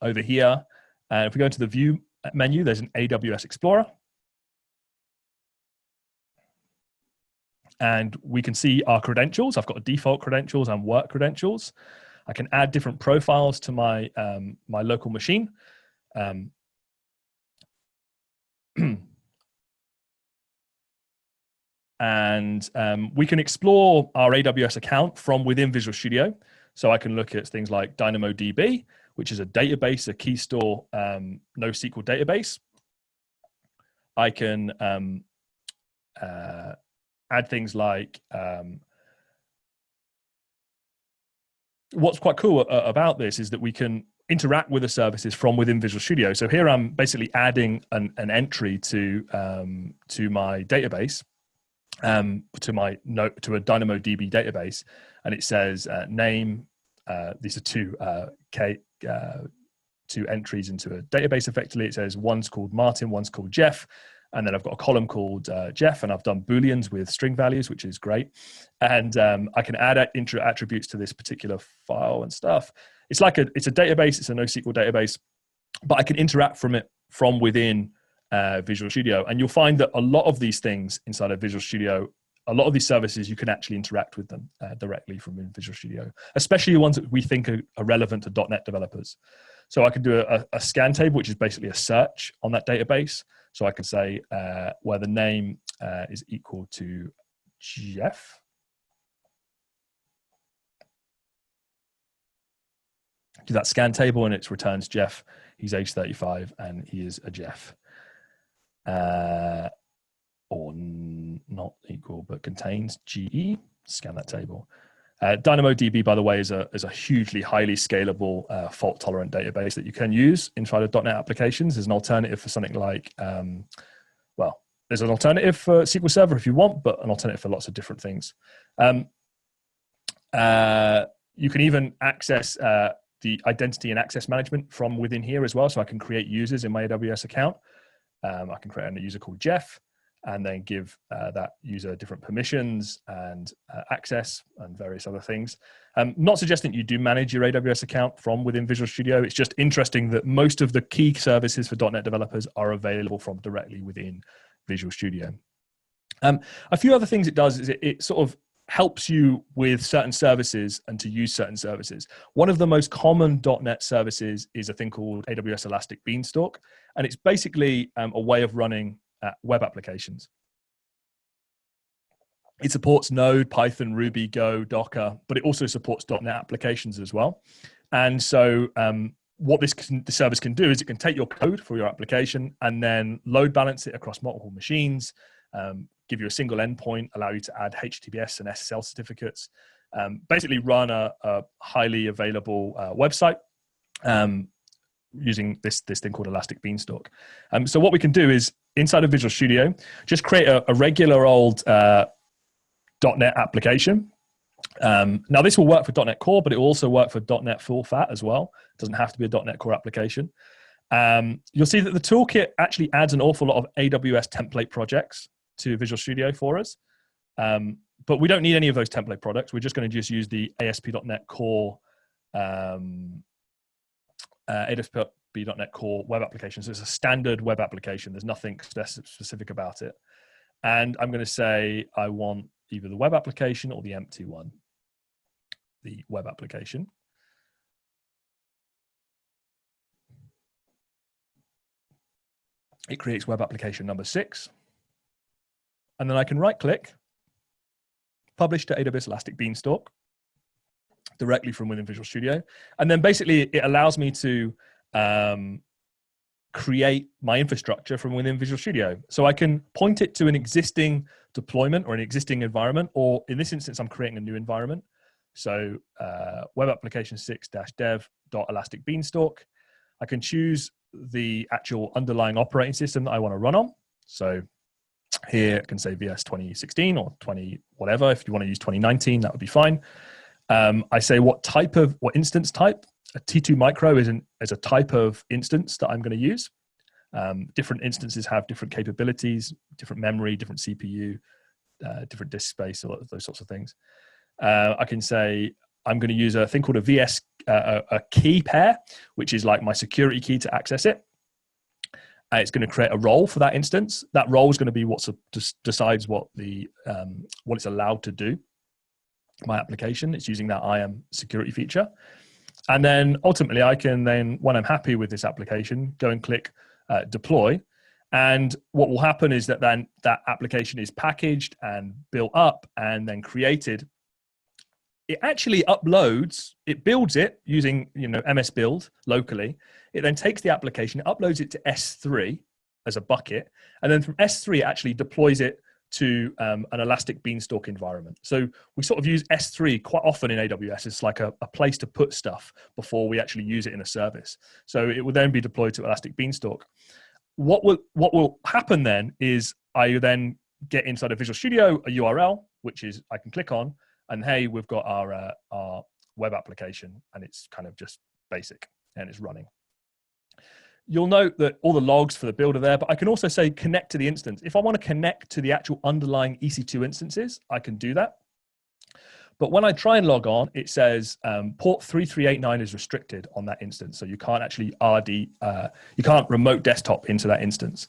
over here. And if we go into the View menu, there's an AWS Explorer. And we can see our credentials. I've got default credentials and work credentials. I can add different profiles to my, my local machine. And we can explore our AWS account from within Visual Studio. So I can look at things like DynamoDB, which is a database, a key store NoSQL database. I can add things like, what's quite cool about this is that we can interact with the services from within Visual Studio. So here I'm basically adding an entry to my database. To a DynamoDB database, and it says name, these are two entries into a database. Effectively, it says one's called Martin, one's called Jeff. And then I've got a column called Jeff, and I've done Booleans with string values, which is great. And I can add intro attributes to this particular file and stuff. It's like it's a database. It's a NoSQL database, but I can interact from within Visual Studio. And you'll find that a lot of these things inside of Visual Studio, a lot of these services, you can actually interact with them directly from Visual Studio, especially the ones that we think are relevant to .NET developers. So I can do a scan table, which is basically a search on that database. So I can say where the name is equal to Jeff. Do that scan table and it returns Jeff. He's age 35 and he is a Jeff. Or not equal, but contains GE. Scan that table. DynamoDB, by the way, is a hugely highly scalable, fault-tolerant database that you can use inside of .NET applications. There's an alternative for something like, well, there's an alternative for SQL Server if you want, but an alternative for lots of different things. You can even access the identity and access management from within here as well. So I can create users in my AWS account. I can create a user called Jeff, and then give that user different permissions and access and various other things. Not suggesting you do manage your AWS account from within Visual Studio. It's just interesting that most of the key services for .NET developers are available from directly within Visual Studio. A few other things it does is it sort of helps you with certain services and to use certain services. One of the most common .NET services is a thing called AWS Elastic Beanstalk, and it's basically a way of running web applications. It supports Node, Python, Ruby, Go, Docker, but it also supports .NET applications as well. And so what the service can do is it can take your code for your application and then load balance it across multiple machines, give you a single endpoint, allow you to add HTTPS and SSL certificates, basically run a highly available website using this thing called Elastic Beanstalk. So what we can do is inside of Visual Studio, just create a regular old .NET application. Now this will work for .NET Core, but it will also work for .NET Full Fat as well. It doesn't have to be a .NET Core application. You'll see that the toolkit actually adds an awful lot of AWS template projects to Visual Studio for us. But we don't need any of those template products. We're just going to use the ASP.NET Core ASP.NET Core web application. So it's a standard web application. There's nothing specific about it. And I'm going to say I want either the web application or the empty one. The web application. It creates web application number 6. And then I can right click, publish to AWS Elastic Beanstalk directly from within Visual Studio. And then basically it allows me to create my infrastructure from within Visual Studio. So I can point it to an existing deployment or an existing environment, or in this instance, I'm creating a new environment. So web application 6-dev.elastic beanstalk. I can choose the actual underlying operating system that I want to run on. So here I can say VS 2016 or 20 whatever. If you want to use 2019, that would be fine. I say what instance type. A T2 micro is a type of instance that I'm going to use. Different instances have different capabilities, different memory, different CPU, different disk space, all those sorts of things. I can say I'm going to use a thing called a VS a key pair, which is like my security key to access it. It's going to create a role for that instance. That role is going to be what decides what it's allowed to do. My application, it's using that IAM security feature. And then ultimately I can then, when I'm happy with this application, go and click deploy. And what will happen is that then that application is packaged and built up and then created. It actually uploads, it builds it using MS Build locally. It then takes the application, uploads it to S3 as a bucket, and then from S3 it actually deploys it to an Elastic Beanstalk environment. So we sort of use S3 quite often in AWS. It's like a place to put stuff before we actually use it in a service. So it will then be deployed to Elastic Beanstalk. What will happen then is I then get inside of Visual Studio a URL, which is I can click on, and hey, we've got our web application, and it's kind of just basic and it's running. You'll note that all the logs for the build are there, but I can also say connect to the instance. If I want to connect to the actual underlying EC2 instances, I can do that. But when I try and log on, it says port 3389 is restricted on that instance. So you can't actually you can't remote desktop into that instance.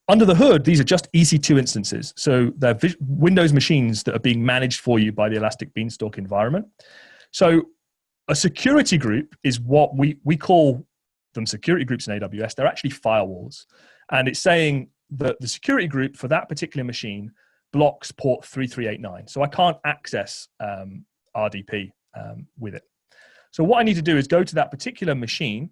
Under the hood, these are just EC2 instances. So they're Windows machines that are being managed for you by the Elastic Beanstalk environment. So a security group is what we call them security groups in AWS. They're actually firewalls. And it's saying that the security group for that particular machine blocks port 3389. So I can't access RDP with it. So what I need to do is go to that particular machine,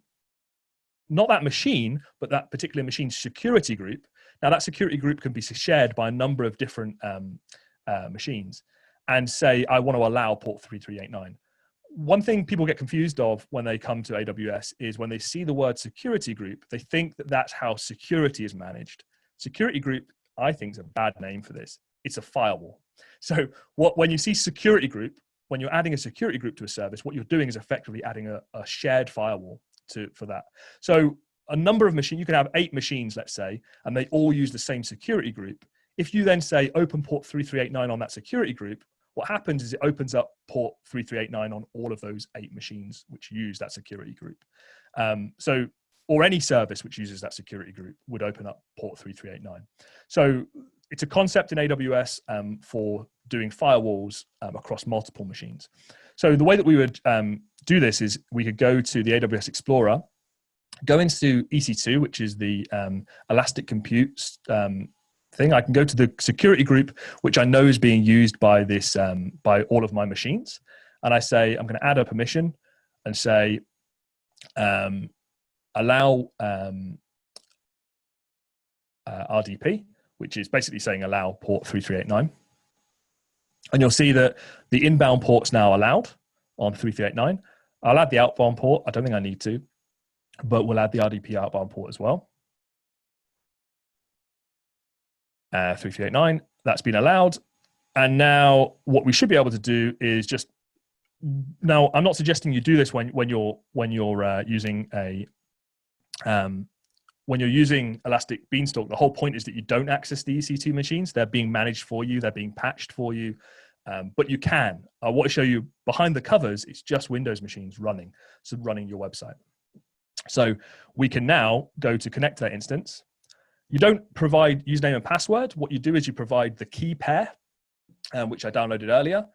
not that machine, but that particular machine's security group. Now that security group can be shared by a number of different machines, and say, I want to allow port 3389. One thing people get confused of when they come to AWS is when they see the word security group, they think that that's how security is managed. Security group, I think, is a bad name for this. It's a firewall. So when you see security group, when you're adding a security group to a service, what you're doing is effectively adding a shared firewall for that. So a number of machines, you can have 8 machines, let's say, and they all use the same security group. If you then say open port 3389 on that security group, what happens is it opens up port 3389 on all of those 8 machines which use that security group. Or any service which uses that security group would open up port 3389. So it's a concept in AWS for doing firewalls across multiple machines. So the way that we would do this is we could go to the AWS Explorer, go into EC2, which is the Elastic Compute thing. I can go to the security group, which I know is being used by this by all of my machines, and I say I'm going to add a permission and say allow RDP, which is basically saying allow port 3389. And you'll see that the inbound port's now allowed on 3389. I'll add the outbound port. I don't think I need to, but we'll add the RDP outbound port as well. 3389, that's been allowed. And now what we should be able to do is just, now I'm not suggesting you do this when you're using when you're using Elastic Beanstalk. The whole point is that you don't access the EC2 machines. They're being managed for you. They're being patched for you. But you can. I want to show you behind the covers, it's just Windows machines running your website. So we can now go to connect to that instance. You don't provide username and password. What you do is you provide the key pair, which I downloaded earlier,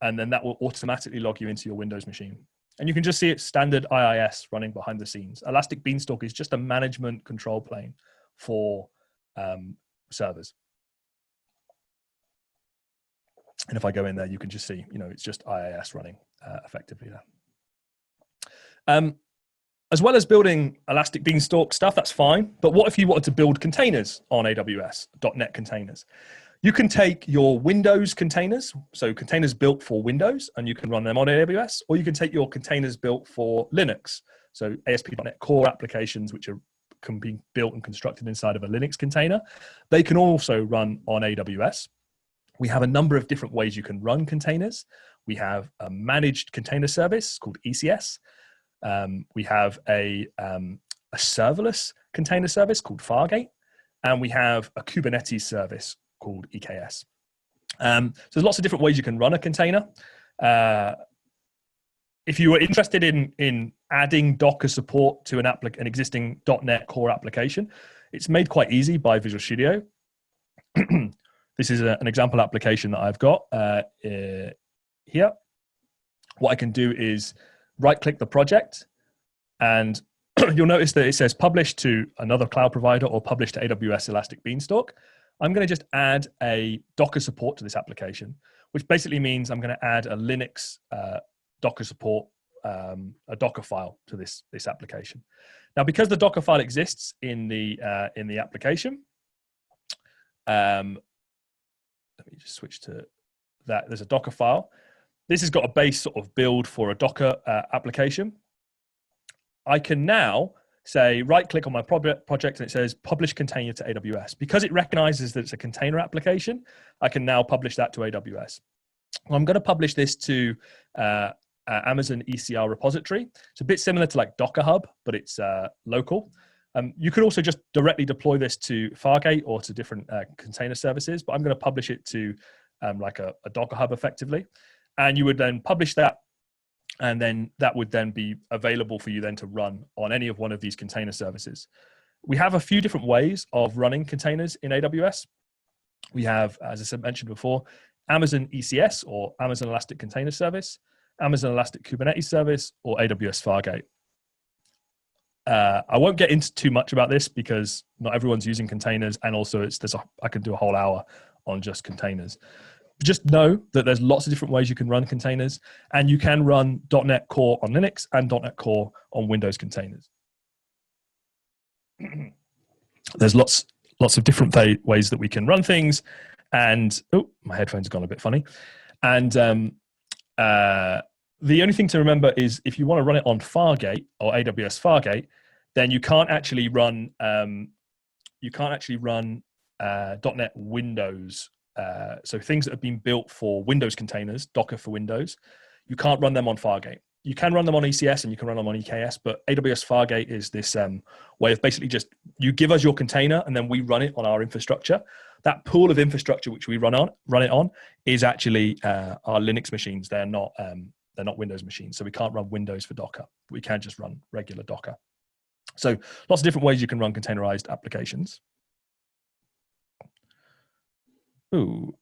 and then that will automatically log you into your Windows machine. And you can just see it's standard IIS running behind the scenes. Elastic Beanstalk is just a management control plane for servers. And if I go in there, you can just see, it's just IIS running effectively there. As well as building Elastic Beanstalk stuff, that's fine. But what if you wanted to build containers on AWS, .NET containers? You can take your Windows containers, so containers built for Windows, and you can run them on AWS, or you can take your containers built for Linux, so ASP.NET Core applications, which can be built and constructed inside of a Linux container. They can also run on AWS. We have a number of different ways you can run containers. We have a managed container service called ECS. We have a serverless container service called Fargate, and we have a Kubernetes service called EKS. So there's lots of different ways you can run a container. If you were interested in adding Docker support to an existing .NET Core application, it's made quite easy by Visual Studio. This is an example application that I've got here. What I can do is right-click the project, and you'll notice that it says publish to another cloud provider or publish to AWS Elastic Beanstalk. I'm going to just add a Docker support to this application, which basically means I'm going to add a Linux Docker support, a Docker file to this application. Now, because the Docker file exists in the application, let me just switch to that. There's a Docker file. This has got a base sort of build for a Docker application. I can now say, right-click on my project, and it says publish container to AWS. Because it recognizes that it's a container application, I can now publish that to AWS. Well, I'm going to publish this to Amazon ECR repository. It's a bit similar to like Docker Hub, but it's local. You could also just directly deploy this to Fargate or to different container services, but I'm going to publish it to like a Docker Hub effectively. And you would then publish that, and then that would then be available for you then to run on any of one of these container services. We have a few different ways of running containers in AWS. We have, as I mentioned before, Amazon ECS or Amazon Elastic Container Service, Amazon Elastic Kubernetes Service, or AWS Fargate. I won't get into too much about this because not everyone's using containers, and also I could do a whole hour on just containers. Just know that there's lots of different ways you can run containers, and you can run .NET Core on Linux and .NET Core on Windows containers. There's lots of different ways that we can run things, and oh, my headphones have gone a bit funny. And the only thing to remember is if you want to run it on Fargate or AWS Fargate, then you can't actually run .NET Windows. So things that have been built for Windows containers, Docker for Windows, you can't run them on Fargate. You can run them on ECS and you can run them on EKS, but AWS Fargate is this way of basically just, you give us your container and then we run it on our infrastructure. That pool of infrastructure which we run it on is actually our Linux machines. They're not Windows machines. So we can't run Windows for Docker. We can just run regular Docker. So lots of different ways you can run containerized applications. Ooh.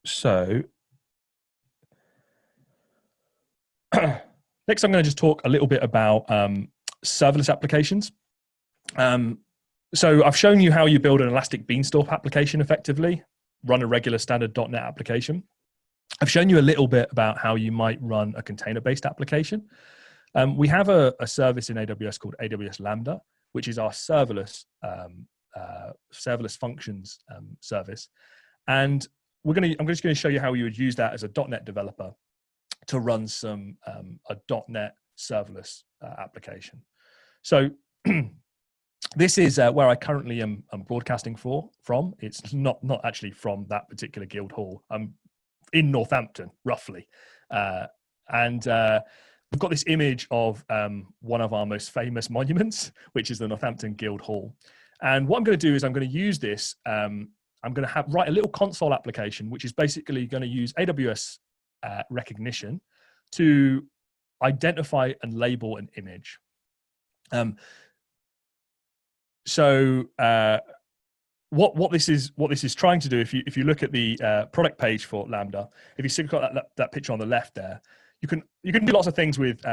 So next, I'm going to just talk a little bit about serverless applications. So I've shown you how you build an Elastic Beanstalk application effectively, run a regular standard .NET application. I've shown you a little bit about how you might run a container-based application. We have a service in AWS called AWS Lambda, which is our serverless functions service. And I'm just going to show you how you would use that as a .NET developer to run a .NET serverless application. So this is where I currently am broadcasting from. It's not actually from that particular guild hall. I'm in Northampton, roughly. And we've got this image of one of our most famous monuments, which is the Northampton Guild Hall. And what I'm going to do is I'm going to use this. I'm going to write a little console application, which is basically going to use AWS recognition to identify and label an image. What this is trying to do, if you look at the product page for Lambda, if you see that picture on the left there, you can do lots of things with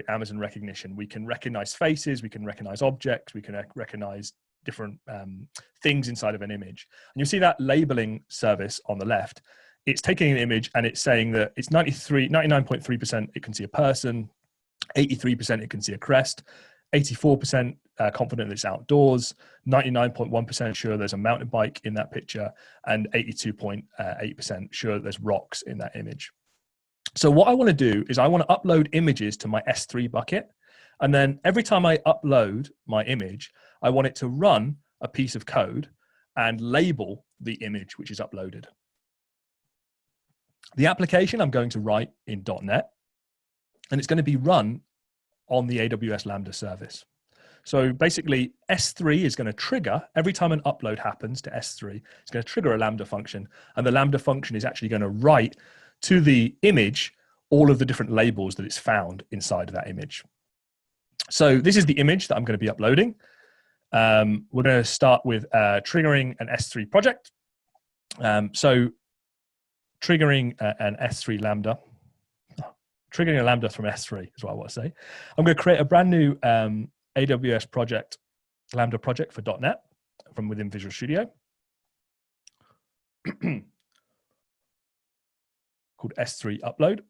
Amazon recognition. We can recognize faces, we can recognize objects, we can recognize different things inside of an image. And you see that labeling service on the left. It's taking an image and it's saying that it's 99.3% it can see a person, 83% it can see a crest, 84% confident that it's outdoors, 99.1% sure there's a mountain bike in that picture, and 82.8% sure that there's rocks in that image. So what I want to do is I want to upload images to my S3 bucket. And then every time I upload my image, I want it to run a piece of code and label the image which is uploaded. The application I'm going to write in .NET, and it's going to be run on the AWS Lambda service. So basically, S3 is going to trigger, every time an upload happens to S3, it's going to trigger a Lambda function. And the Lambda function is actually going to write to the image all of the different labels that it's found inside of that image. So this is the image that I'm going to be uploading. We're going to start with triggering an S3 project. So triggering an S3 Lambda, triggering a Lambda from S3 is what I want to say. I'm going to create a brand new AWS project, Lambda project for .NET from within Visual Studio called S3 upload.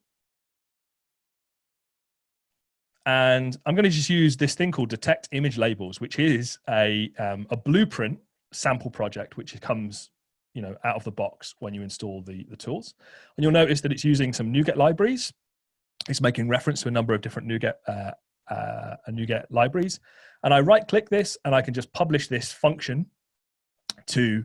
And I'm going to just use this thing called detect image labels, which is a blueprint sample project, which comes out of the box when you install the tools. And you'll notice that it's using some NuGet libraries. It's making reference to a number of different NuGet libraries. And I right click this and I can just publish this function to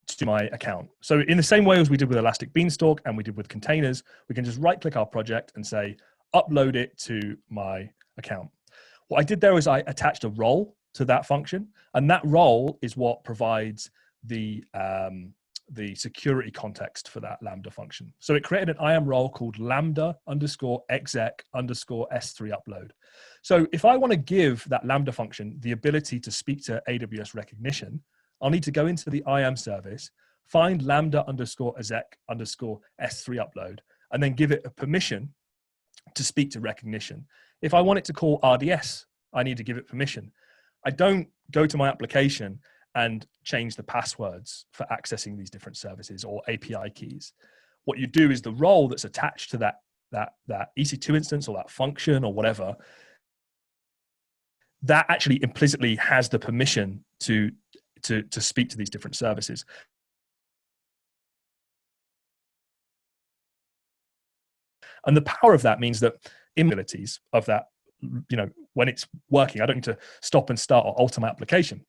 to my account. So in the same way as we did with Elastic Beanstalk and we did with containers, we can just right click our project and say, upload it to my account. What I did there is I attached a role to that function, and that role is what provides the security context for that Lambda function. So it created an IAM role called Lambda _ exec _ S3 upload. So if I want to give that Lambda function the ability to speak to AWS recognition, I'll need to go into the IAM service, find Lambda _ exec _ S3 upload, and then give it a permission to speak to recognition. If I want it to call RDS, I need to give it permission. I don't go to my application and change the passwords for accessing these different services or API keys. What you do is the role that's attached to that EC2 instance or that function or whatever, that actually implicitly has the permission to speak to these different services. And the power of that means that abilities of that, when it's working, I don't need to stop and start or alter my application.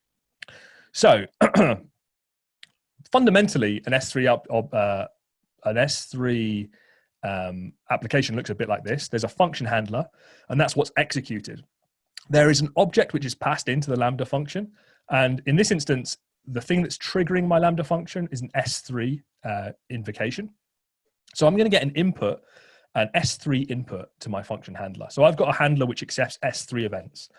So fundamentally, an S3 application looks a bit like this. There's a function handler, and that's what's executed. There is an object which is passed into the Lambda function. And in this instance, the thing that's triggering my Lambda function is an S3 invocation. So I'm going to get an S3 input to my function handler. So I've got a handler which accepts S3 events.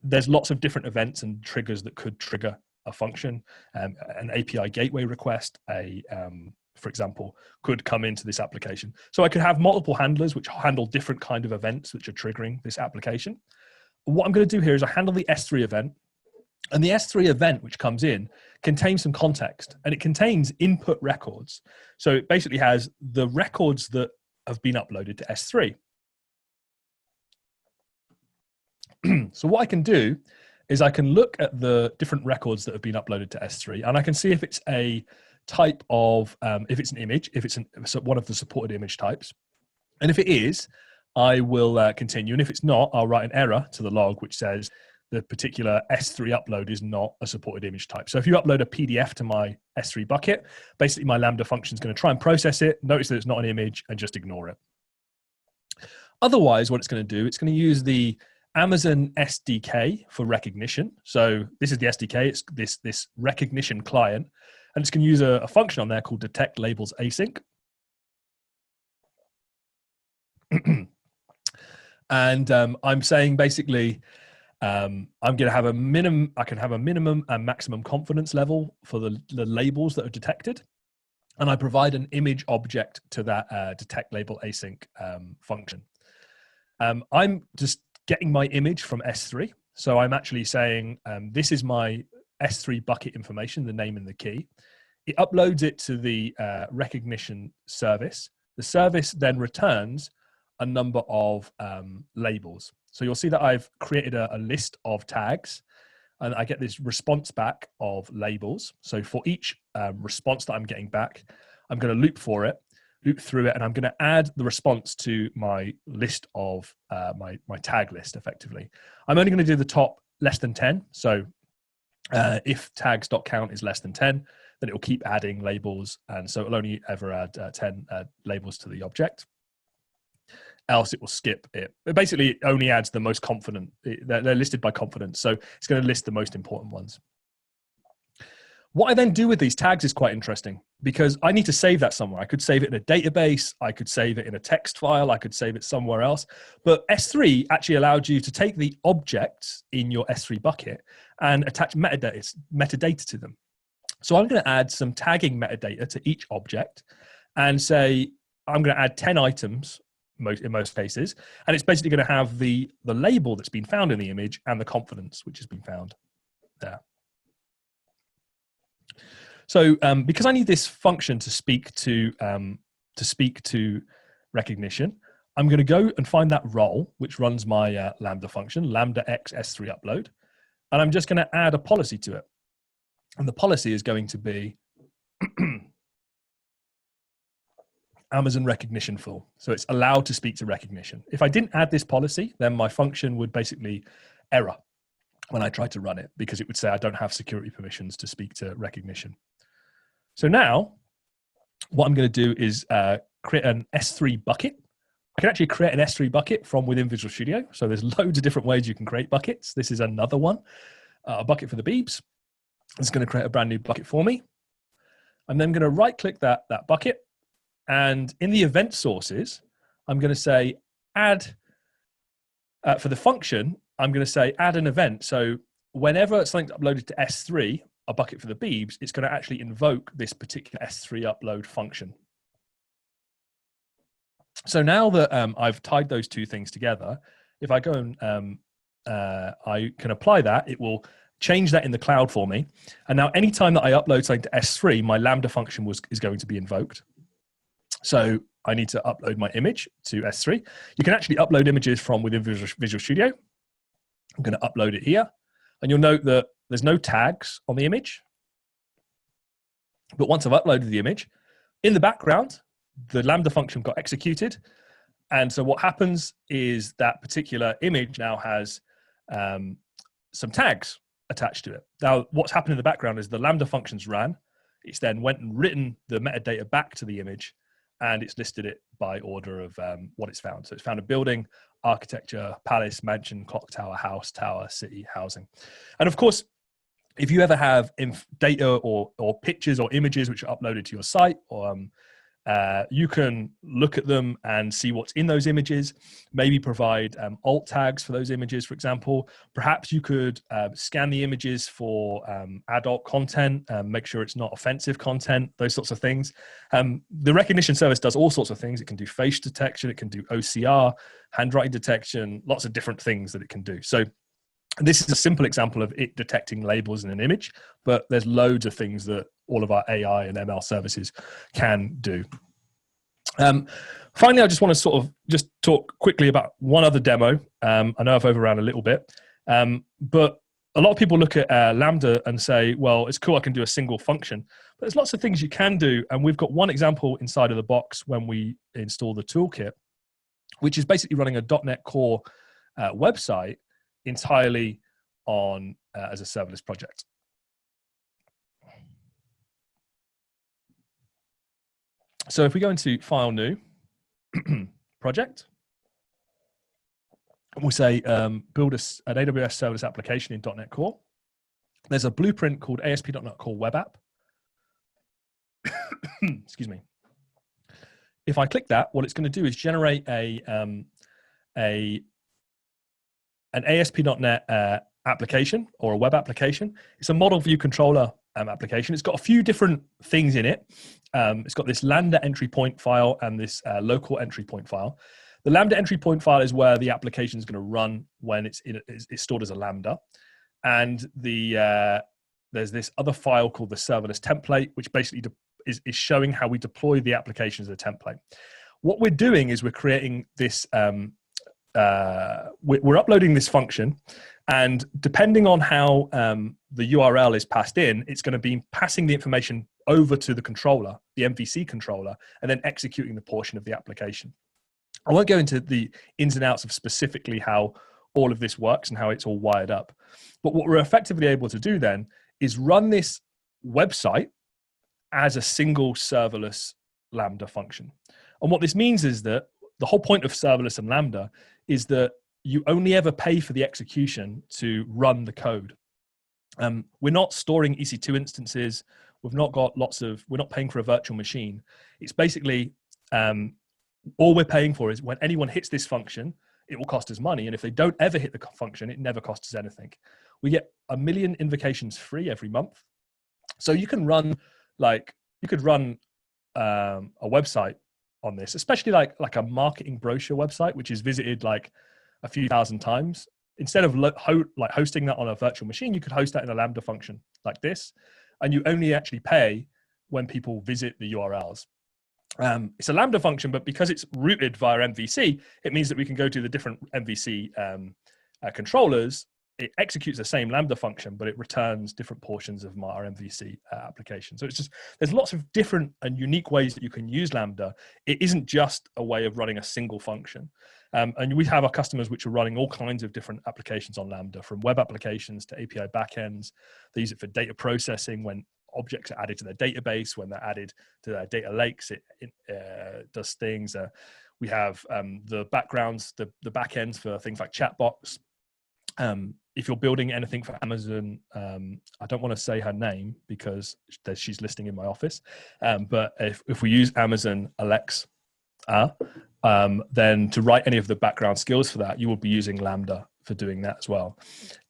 There's lots of different events and triggers that could trigger a function. An API gateway request, for example, could come into this application. So I could have multiple handlers which handle different kind of events which are triggering this application. What I'm going to do here is I handle the S3 event, and the S3 event which comes in contains some context, and it contains input records. So it basically has the records that have been uploaded to S3. So what I can do is I can look at the different records that have been uploaded to S3, and I can see if it's a type of, if it's an image, if it's one of the supported image types. And if it is, I will continue. And if it's not, I'll write an error to the log which says the particular S3 upload is not a supported image type. So if you upload a PDF to my S3 bucket, basically my Lambda function is going to try and process it, notice that it's not an image, and just ignore it. Otherwise, what it's going to do, it's going to use the Amazon SDK for recognition. So this is the SDK, it's this recognition client, and it's going to use a function on there called detect labels async. And I'm saying basically, I'm going to have a minimum, I can have a minimum and maximum confidence level for the labels that are detected. And I provide an image object to that detect label async function. I'm just getting my image from S3. So I'm actually saying, this is my S3 bucket information, the name and the key. It uploads it to the recognition service. The service then returns a number of labels. So you'll see that I've created a list of tags, and I get this response back of labels. So for each response that I'm getting back, I'm going to loop through it, and I'm going to add the response to my list of my tag list effectively. I'm only going to do the top less than 10. So if tags.count is less than 10, then it will keep adding labels. And so it'll only ever add 10 labels to the object. Else it will skip it. It basically only adds the most confident. They're listed by confidence. So it's going to list the most important ones. What I then do with these tags is quite interesting because I need to save that somewhere. I could save it in a database. I could save it in a text file. I could save it somewhere else. But S3 actually allowed you to take the objects in your S3 bucket and attach metadata to them. So I'm going to add some tagging metadata to each object and say, I'm going to add 10 items in most cases. And it's basically going to have the label that's been found in the image and the confidence which has been found there. So because I need this function to speak to recognition, I'm going to go and find that role which runs my Lambda function, Lambda x S3 upload, and I'm just going to add a policy to it. And the policy is going to be Amazon recognition full. So it's allowed to speak to recognition. If I didn't add this policy, then my function would basically error when I tried to run it because it would say I don't have security permissions to speak to recognition. So now what I'm going to do is create an S3 bucket. I can actually create an S3 bucket from within Visual Studio. So there's loads of different ways you can create buckets. This is another one, a bucket for the Beebs. It's going to create a brand new bucket for me. I'm then going to right click that bucket. And in the event sources, I'm going to say add, for the function, I'm going to say add an event. So whenever something's uploaded to S3, a bucket for the Beebs, it's going to actually invoke this particular S3 upload function. So now that I've tied those two things together, if I go and I can apply that, it will change that in the cloud for me. And now anytime that I upload something to S3, my Lambda function is going to be invoked. So I need to upload my image to S3. You can actually upload images from within Visual Studio. I'm going to upload it here. And you'll note that there's no tags on the image. But once I've uploaded the image, in the background, the Lambda function got executed. And so what happens is that particular image now has some tags attached to it. Now, what's happened in the background is the Lambda functions ran. It's then went and written the metadata back to the image, and it's listed it by order of what it's found. So it's found a building, architecture, palace, mansion, clock tower, house, tower, city, housing. And of course, if you ever have data or pictures or images which are uploaded to your site, or you can look at them and see what's in those images, maybe provide alt tags for those images, for example. Perhaps you could scan the images for adult content, make sure it's not offensive content, those sorts of things. The recognition service does all sorts of things. It can do face detection, it can do OCR, handwriting detection, lots of different things that it can do. So this is a simple example of it detecting labels in an image, but there's loads of things that all of our AI and ML services can do. Finally, I just want to sort of just talk quickly about one other demo. I know I've overran a little bit, but a lot of people look at Lambda and say, well, it's cool, I can do a single function. But there's lots of things you can do, and we've got one example inside of the box when we install the toolkit, which is basically running a .NET Core website entirely on as a serverless project. So if we go into File, New, Project, we'll say build an AWS serverless application in .NET Core. There's a blueprint called ASP.NET Core Web App. Excuse me. If I click that, what it's going to do is generate an ASP.NET application or a web application. It's a model view controller application. It's got a few different things in it. It's got this Lambda entry point file and this local entry point file. The Lambda entry point file is where the application is going to run when it's stored as a Lambda. And there's this other file called the serverless template, which basically is showing how we deploy the application as a template. What we're doing is we're creating this, we're uploading this function, and depending on how the URL is passed in, it's going to be passing the information over to the controller, the MVC controller, and then executing the portion of the application. I won't go into the ins and outs of specifically how all of this works and how it's all wired up. But what we're effectively able to do then is run this website as a single serverless Lambda function. And what this means is that the whole point of serverless and Lambda is that you only ever pay for the execution to run the code. We're not storing EC2 instances. We've not got we're not paying for a virtual machine. It's basically, all we're paying for is when anyone hits this function, it will cost us money. And if they don't ever hit the function, it never costs us anything. We get 1 million invocations free every month. So you can run a website on this, especially like a marketing brochure website, which is visited like a few thousand times. Instead of hosting that on a virtual machine, you could host that in a Lambda function like this, and you only actually pay when people visit the URLs. It's a Lambda function, but because it's routed via MVC, it means that we can go to the different MVC controllers. It executes the same Lambda function, but it returns different portions of our MVC application. So it's just, there's lots of different and unique ways that you can use Lambda. It isn't just a way of running a single function. And we have our customers which are running all kinds of different applications on Lambda, from web applications to API backends. They use it for data processing when objects are added to their database. When they're added to their data lakes, it does things. We have the backgrounds, the backends for things like chatbots. If you're building anything for Amazon, I don't want to say her name because she's listening in my office, but if we use Amazon Alexa, then to write any of the background skills for that, you will be using Lambda for doing that as well.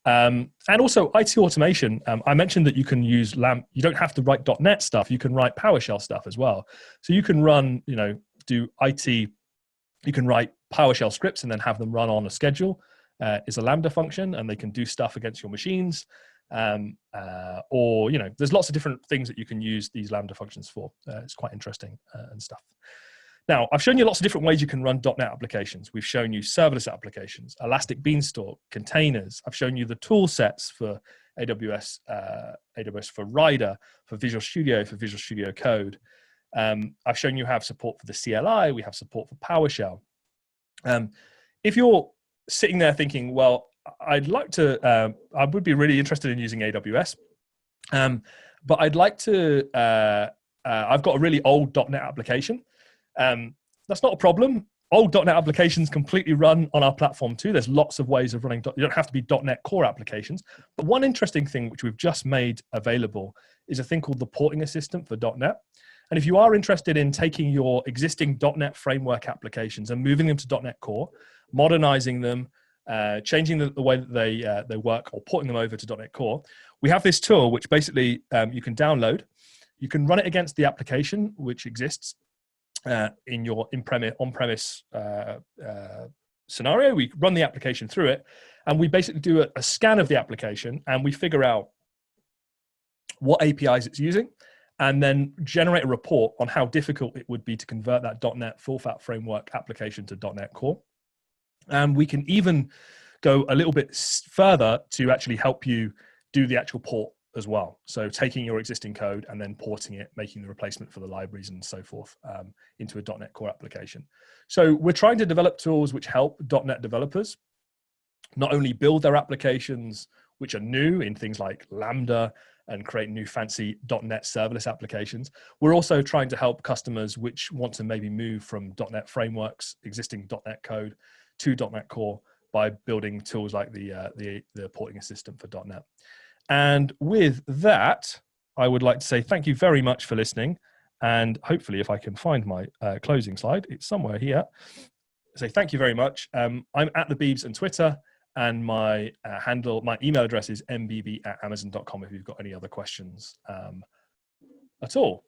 And also IT automation. I mentioned that you can use you don't have to write .NET stuff. You can write PowerShell stuff as well. So you can run, do IT. You can write PowerShell scripts and then have them run on a schedule. Is a Lambda function, and they can do stuff against your machines. Or, there's lots of different things that you can use these Lambda functions for. It's quite interesting and stuff. Now, I've shown you lots of different ways you can run .NET applications. We've shown you serverless applications, Elastic Beanstalk, containers. I've shown you the tool sets for AWS, AWS for Rider, for Visual Studio Code. I've shown you have support for the CLI. We have support for PowerShell. If you're sitting there thinking, well, I'd like to, I would be really interested in using AWS, but I'd like to, I've got a really old .NET application. That's not a problem. Old .NET applications completely run on our platform too. There's lots of ways of running. You don't have to be .NET Core applications. But one interesting thing which we've just made available is a thing called the porting assistant for .NET. And if you are interested in taking your existing .NET framework applications and moving them to .NET Core, modernizing them, changing the way that they work, or porting them over to .NET Core, we have this tool which basically you can download. You can run it against the application which exists in your on-premise scenario. We run the application through it, and we basically do a scan of the application, and we figure out what APIs it's using, and then generate a report on how difficult it would be to convert that .NET full fat framework application to .NET Core. And we can even go a little bit further to actually help you do the actual port as well. So taking your existing code and then porting it, making the replacement for the libraries and so forth into a .NET Core application. So we're trying to develop tools which help .NET developers not only build their applications which are new in things like Lambda and create new fancy .NET serverless applications. We're also trying to help customers which want to maybe move from .NET frameworks, existing .NET code, to .NET Core by building tools like the porting assistant for .NET. And with that, I would like to say thank you very much for listening. And hopefully, if I can find my closing slide, it's somewhere here. Say thank you very much. I'm at the Beebs on Twitter, and my my email address is mbb@amazon.com if you've got any other questions at all.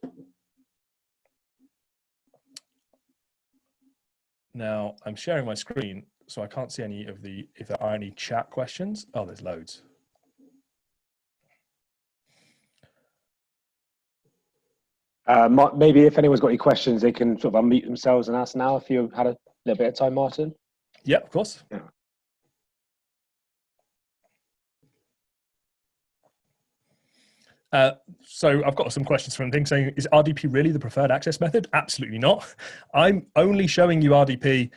Now I'm sharing my screen, so I can't see any of if there are any chat questions. Oh, there's loads. Maybe if anyone's got any questions, they can sort of unmute themselves and ask now if you had a little bit of time, Martin. Yeah, of course. Yeah. So I've got some questions from things saying, is RDP really the preferred access method? Absolutely not. I'm only showing you RDP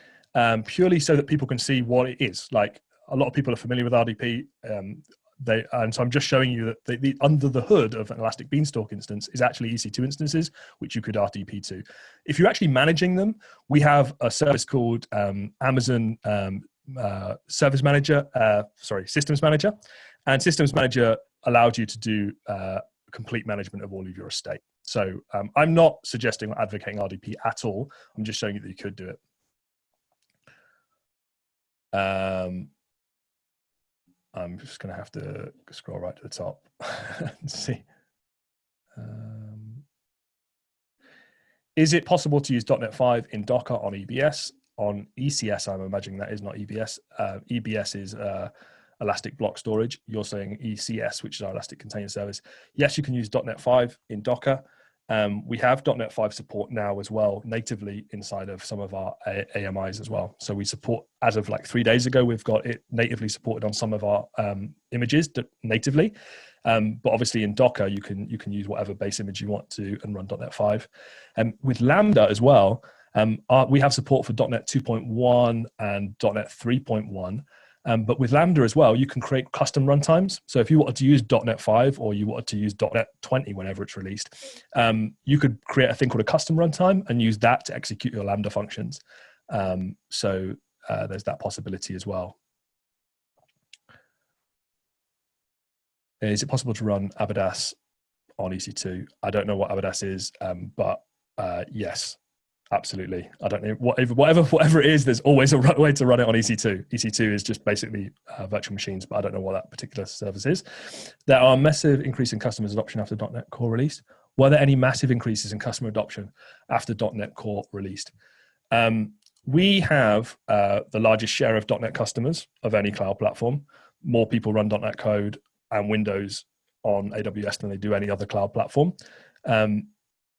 purely so that people can see what it is. Like, a lot of people are familiar with RDP. And so I'm just showing you that the under the hood of an Elastic Beanstalk instance is actually EC2 instances, which you could RDP to. If you're actually managing them, we have a service called Amazon Systems Manager. And Systems Manager allows you to do complete management of all of your estate. So I'm not suggesting or advocating RDP at all. I'm just showing you that you could do it. I'm just going to have to scroll right to the top and see. Is it possible to use .NET 5 in Docker on EBS? On ECS, I'm imagining that is not EBS. EBS is Elastic Block Storage. You're saying ECS, which is our Elastic Container Service. Yes, you can use .NET 5 in Docker. We have .NET 5 support now as well, natively inside of some of our AMIs as well. So we support, as of like 3 days ago, we've got it natively supported on some of our images natively. But obviously in Docker, you can use whatever base image you want to and run .NET 5. With Lambda as well, we have support for .NET 2.1 and .NET 3.1. But with Lambda as well, you can create custom runtimes. So if you wanted to use .NET 5 or you wanted to use .NET 20 whenever it's released, you could create a thing called a custom runtime and use that to execute your Lambda functions. So there's that possibility as well. Is it possible to run Abadas on EC2? I don't know what Abadas is, but yes, absolutely. I don't know, whatever it is, there's always a way to run it on EC2. EC2 is just basically virtual machines, but I don't know what that particular service is. There are massive increase in customers adoption after .NET Core release. Were there any massive increases in customer adoption after .NET Core released? We have the largest share of .NET customers of any cloud platform. More people run .NET code and Windows on AWS than they do any other cloud platform.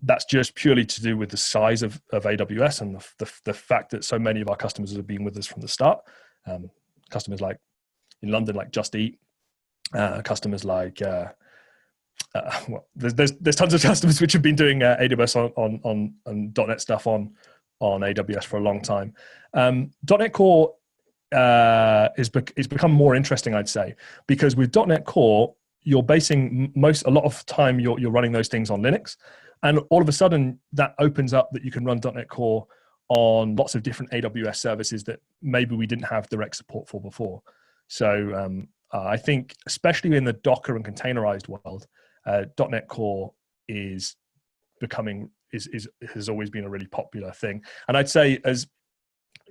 That's just purely to do with the size of AWS and the fact that so many of our customers have been with us from the start. Customers like in London, like Just Eat, customers like, well, there's tons of customers which have been doing AWS on .NET stuff on AWS for a long time. .NET Core it's become more interesting, I'd say, because with .NET Core, you're basing a lot of time you're running those things on Linux, and all of a sudden that opens up that you can run .NET Core on lots of different AWS services that maybe we didn't have direct support for before. So I think, especially in the Docker and containerized world, .NET Core has always been a really popular thing. And I'd say, as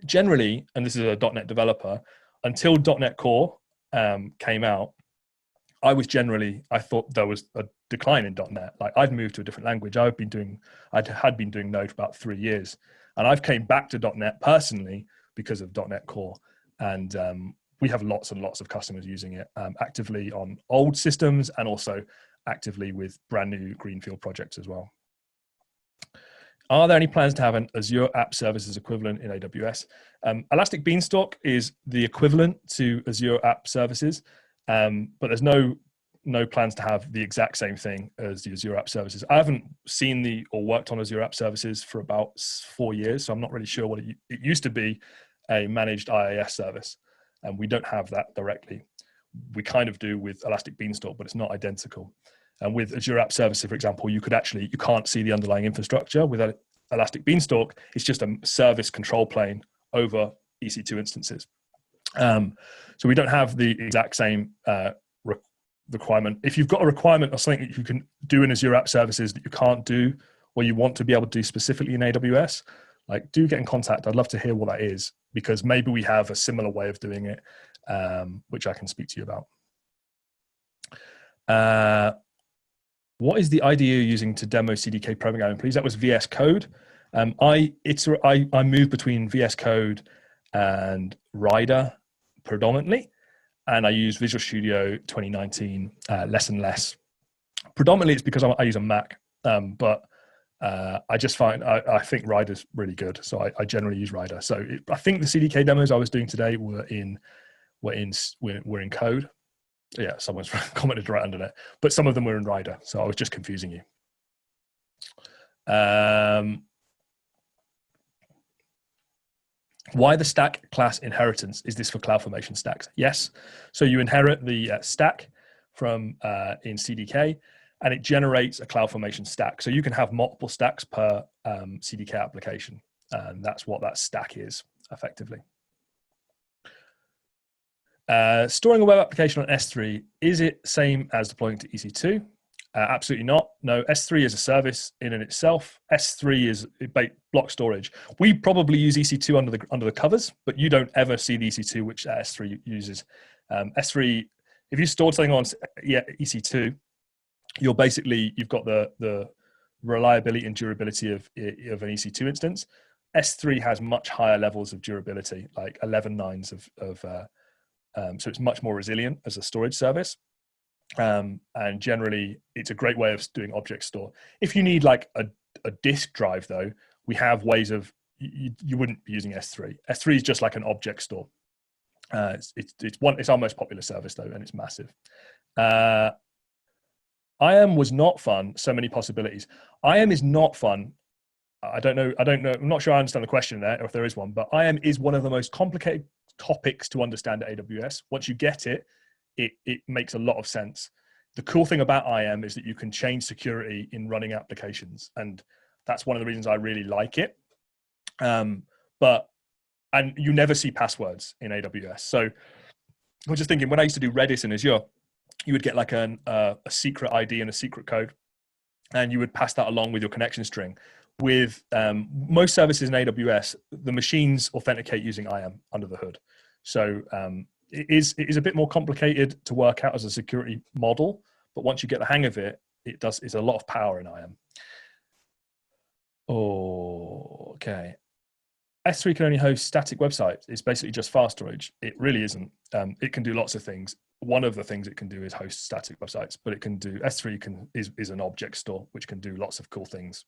generally, and this is a .NET developer, until .NET Core came out, I thought there was a decline in .NET. Like, I'd moved to a different language. I had been doing Node for about 3 years, and I've came back to .NET personally because of .NET Core, and we have lots and lots of customers using it actively on old systems and also actively with brand new greenfield projects as well. Are there any plans to have an Azure App Services equivalent in AWS? Elastic Beanstalk is the equivalent to Azure App Services, but there's no plans to have the exact same thing as the Azure App Services. I haven't seen or worked on Azure App Services for about 4 years, so I'm not really sure what it used to be, a managed IaaS service, and we don't have that directly. We kind of do with Elastic Beanstalk, but it's not identical. And with Azure App Services, for example, you can't see the underlying infrastructure. With Elastic Beanstalk, it's just a service control plane over EC2 instances. So we don't have the exact same requirement. If you've got a requirement or something that you can do in Azure App Services that you can't do, or you want to be able to do specifically in AWS, like, do get in contact. I'd love to hear what that is, because maybe we have a similar way of doing it, which I can speak to you about. What is the IDE you're using to demo CDK programming, please? That was VS Code. I moved between VS Code and Rider predominantly, and I use Visual Studio 2019 less and less. Predominantly, it's because I use a Mac, but I just find I think Rider's really good, so I generally use Rider. So I think the CDK demos I was doing today were in code. Yeah, someone's commented right under there, but some of them were in Rider, so I was just confusing you. Why the stack class inheritance? Is this for CloudFormation stacks? Yes. So you inherit the stack from in CDK, and it generates a CloudFormation stack. So you can have multiple stacks per CDK application, and that's what that stack is effectively. Storing a web application on S3, is it same as deploying to EC2? Absolutely not. No, S3 is a service in and itself. S3 is block storage. We probably use EC2 under the covers, but you don't ever see the EC2 which S3 uses. S3, if you stored something on EC2, you've got the reliability and durability of an EC2 instance. S3 has much higher levels of durability, like 11 nines so it's much more resilient as a storage service. And generally, it's a great way of doing object store. If you need like a disk drive, though, we have ways of, you wouldn't be using S3. S3 is just like an object store. It's our most popular service, though, and it's massive. IAM was not fun. So many possibilities. IAM is not fun. I don't know. I'm not sure I understand the question there, or if there is one. But IAM is one of the most complicated topics to understand at AWS. Once you get it, it makes a lot of sense. The cool thing about IAM is that you can change security in running applications. And that's one of the reasons I really like it. And you never see passwords in AWS. So I was just thinking, when I used to do Redis in Azure, you would get like a secret ID and a secret code, and you would pass that along with your connection string. With most services in AWS, the machines authenticate using IAM under the hood. So it is a bit more complicated to work out as a security model, but once you get the hang of it, it's a lot of power in IAM. Oh, okay. S3 can only host static websites. It's basically just file storage. It really isn't. It can do lots of things. One of the things it can do is host static websites, but it can do S3 is an object store which can do lots of cool things.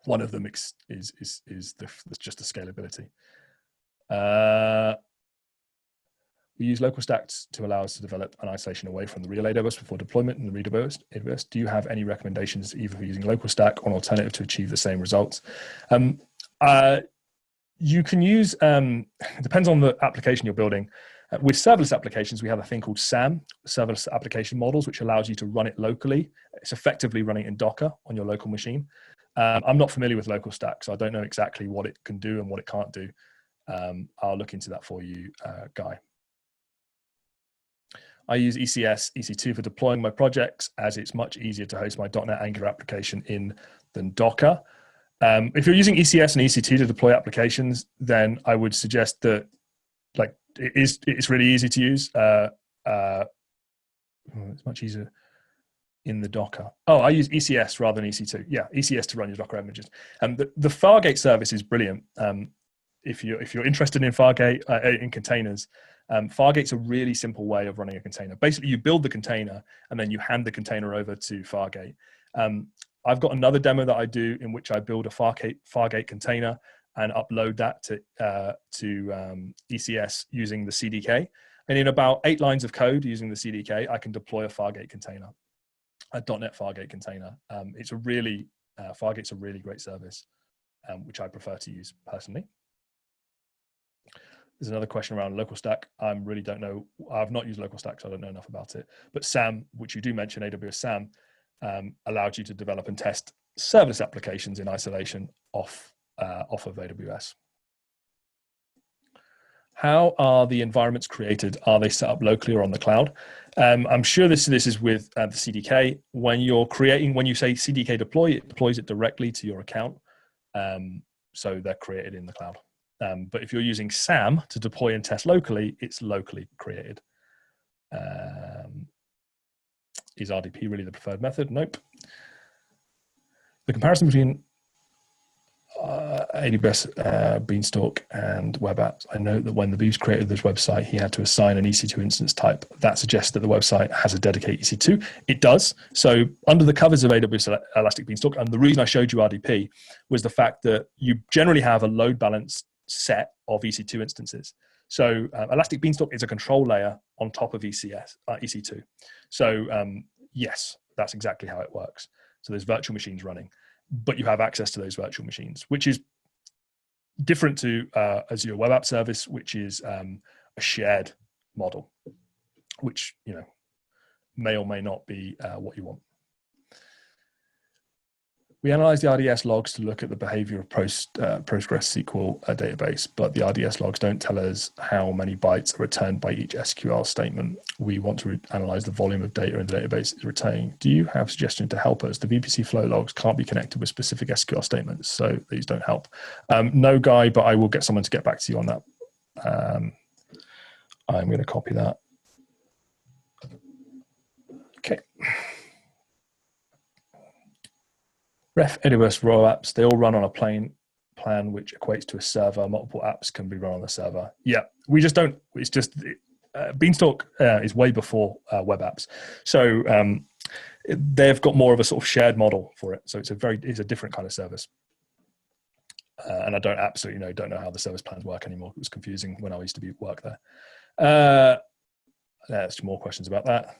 One of them is just the scalability. We use local stacks to allow us to develop an isolation away from the real AWS before deployment in the real AWS. Do you have any recommendations either for using local stack or an alternative to achieve the same results? You can use, it depends on the application you're building. With serverless applications, we have a thing called SAM, serverless application models, which allows you to run it locally. It's effectively running in Docker on your local machine. I'm not familiar with local stack, so I don't know exactly what it can do and what it can't do. I'll look into that for you, Guy. I use ECS, EC2 for deploying my projects, as it's much easier to host my .NET Angular application in than Docker. If you're using ECS and EC2 to deploy applications, then I would suggest that it's really easy to use. It's much easier in the Docker. Oh, I use ECS rather than EC2. Yeah, ECS to run your Docker images. The Fargate service is brilliant. If you're interested in Fargate in containers, Fargate's a really simple way of running a container. Basically, you build the container and then you hand the container over to Fargate. I've got another demo that I do in which I build a Fargate container and upload that to ECS using the CDK. And in about 8 lines of code using the CDK, I can deploy a Fargate container, a .NET Fargate container. Fargate's a really great service, which I prefer to use personally. There's another question around local stack. I really don't know. I've not used local stack, so I don't know enough about it. But SAM, which you do mention, AWS SAM, allowed you to develop and test serverless applications in isolation off of AWS. How are the environments created? Are they set up locally or on the cloud? I'm sure this is with the CDK. When you say CDK deploy, it deploys it directly to your account. So they're created in the cloud. But if you're using SAM to deploy and test locally, it's locally created. Is RDP really the preferred method? Nope. The comparison between AWS Beanstalk and web apps. I know that when the Beebs created this website, he had to assign an EC2 instance type. That suggests that the website has a dedicated EC2. It does. So under the covers of AWS Elastic Beanstalk, and the reason I showed you RDP was the fact that you generally have a load balanced set of EC2 instances. So Elastic Beanstalk is a control layer on top of EC2. So yes, that's exactly how it works. So there's virtual machines running, but you have access to those virtual machines, which is different to Azure Web App Service, which is a shared model, which may or may not be what you want. We analyze the RDS logs to look at the behavior of PostgreSQL database, but the RDS logs don't tell us how many bytes are returned by each SQL statement. We want to analyze the volume of data in the database is retaining. Do you have a suggestion to help us? The VPC flow logs can't be connected with specific SQL statements, so these don't help. No, Guy, but I will get someone to get back to you on that. I'm going to copy that. Okay. Ref AWS raw apps, they all run on a plan which equates to a server. Multiple apps can be run on the server. Yeah, we just don't, it's just, Beanstalk is way before web apps. So they've got more of a sort of shared model for it. So it's a different kind of service. And I don't know how the service plans work anymore. It was confusing when I used to work there. There's more questions about that.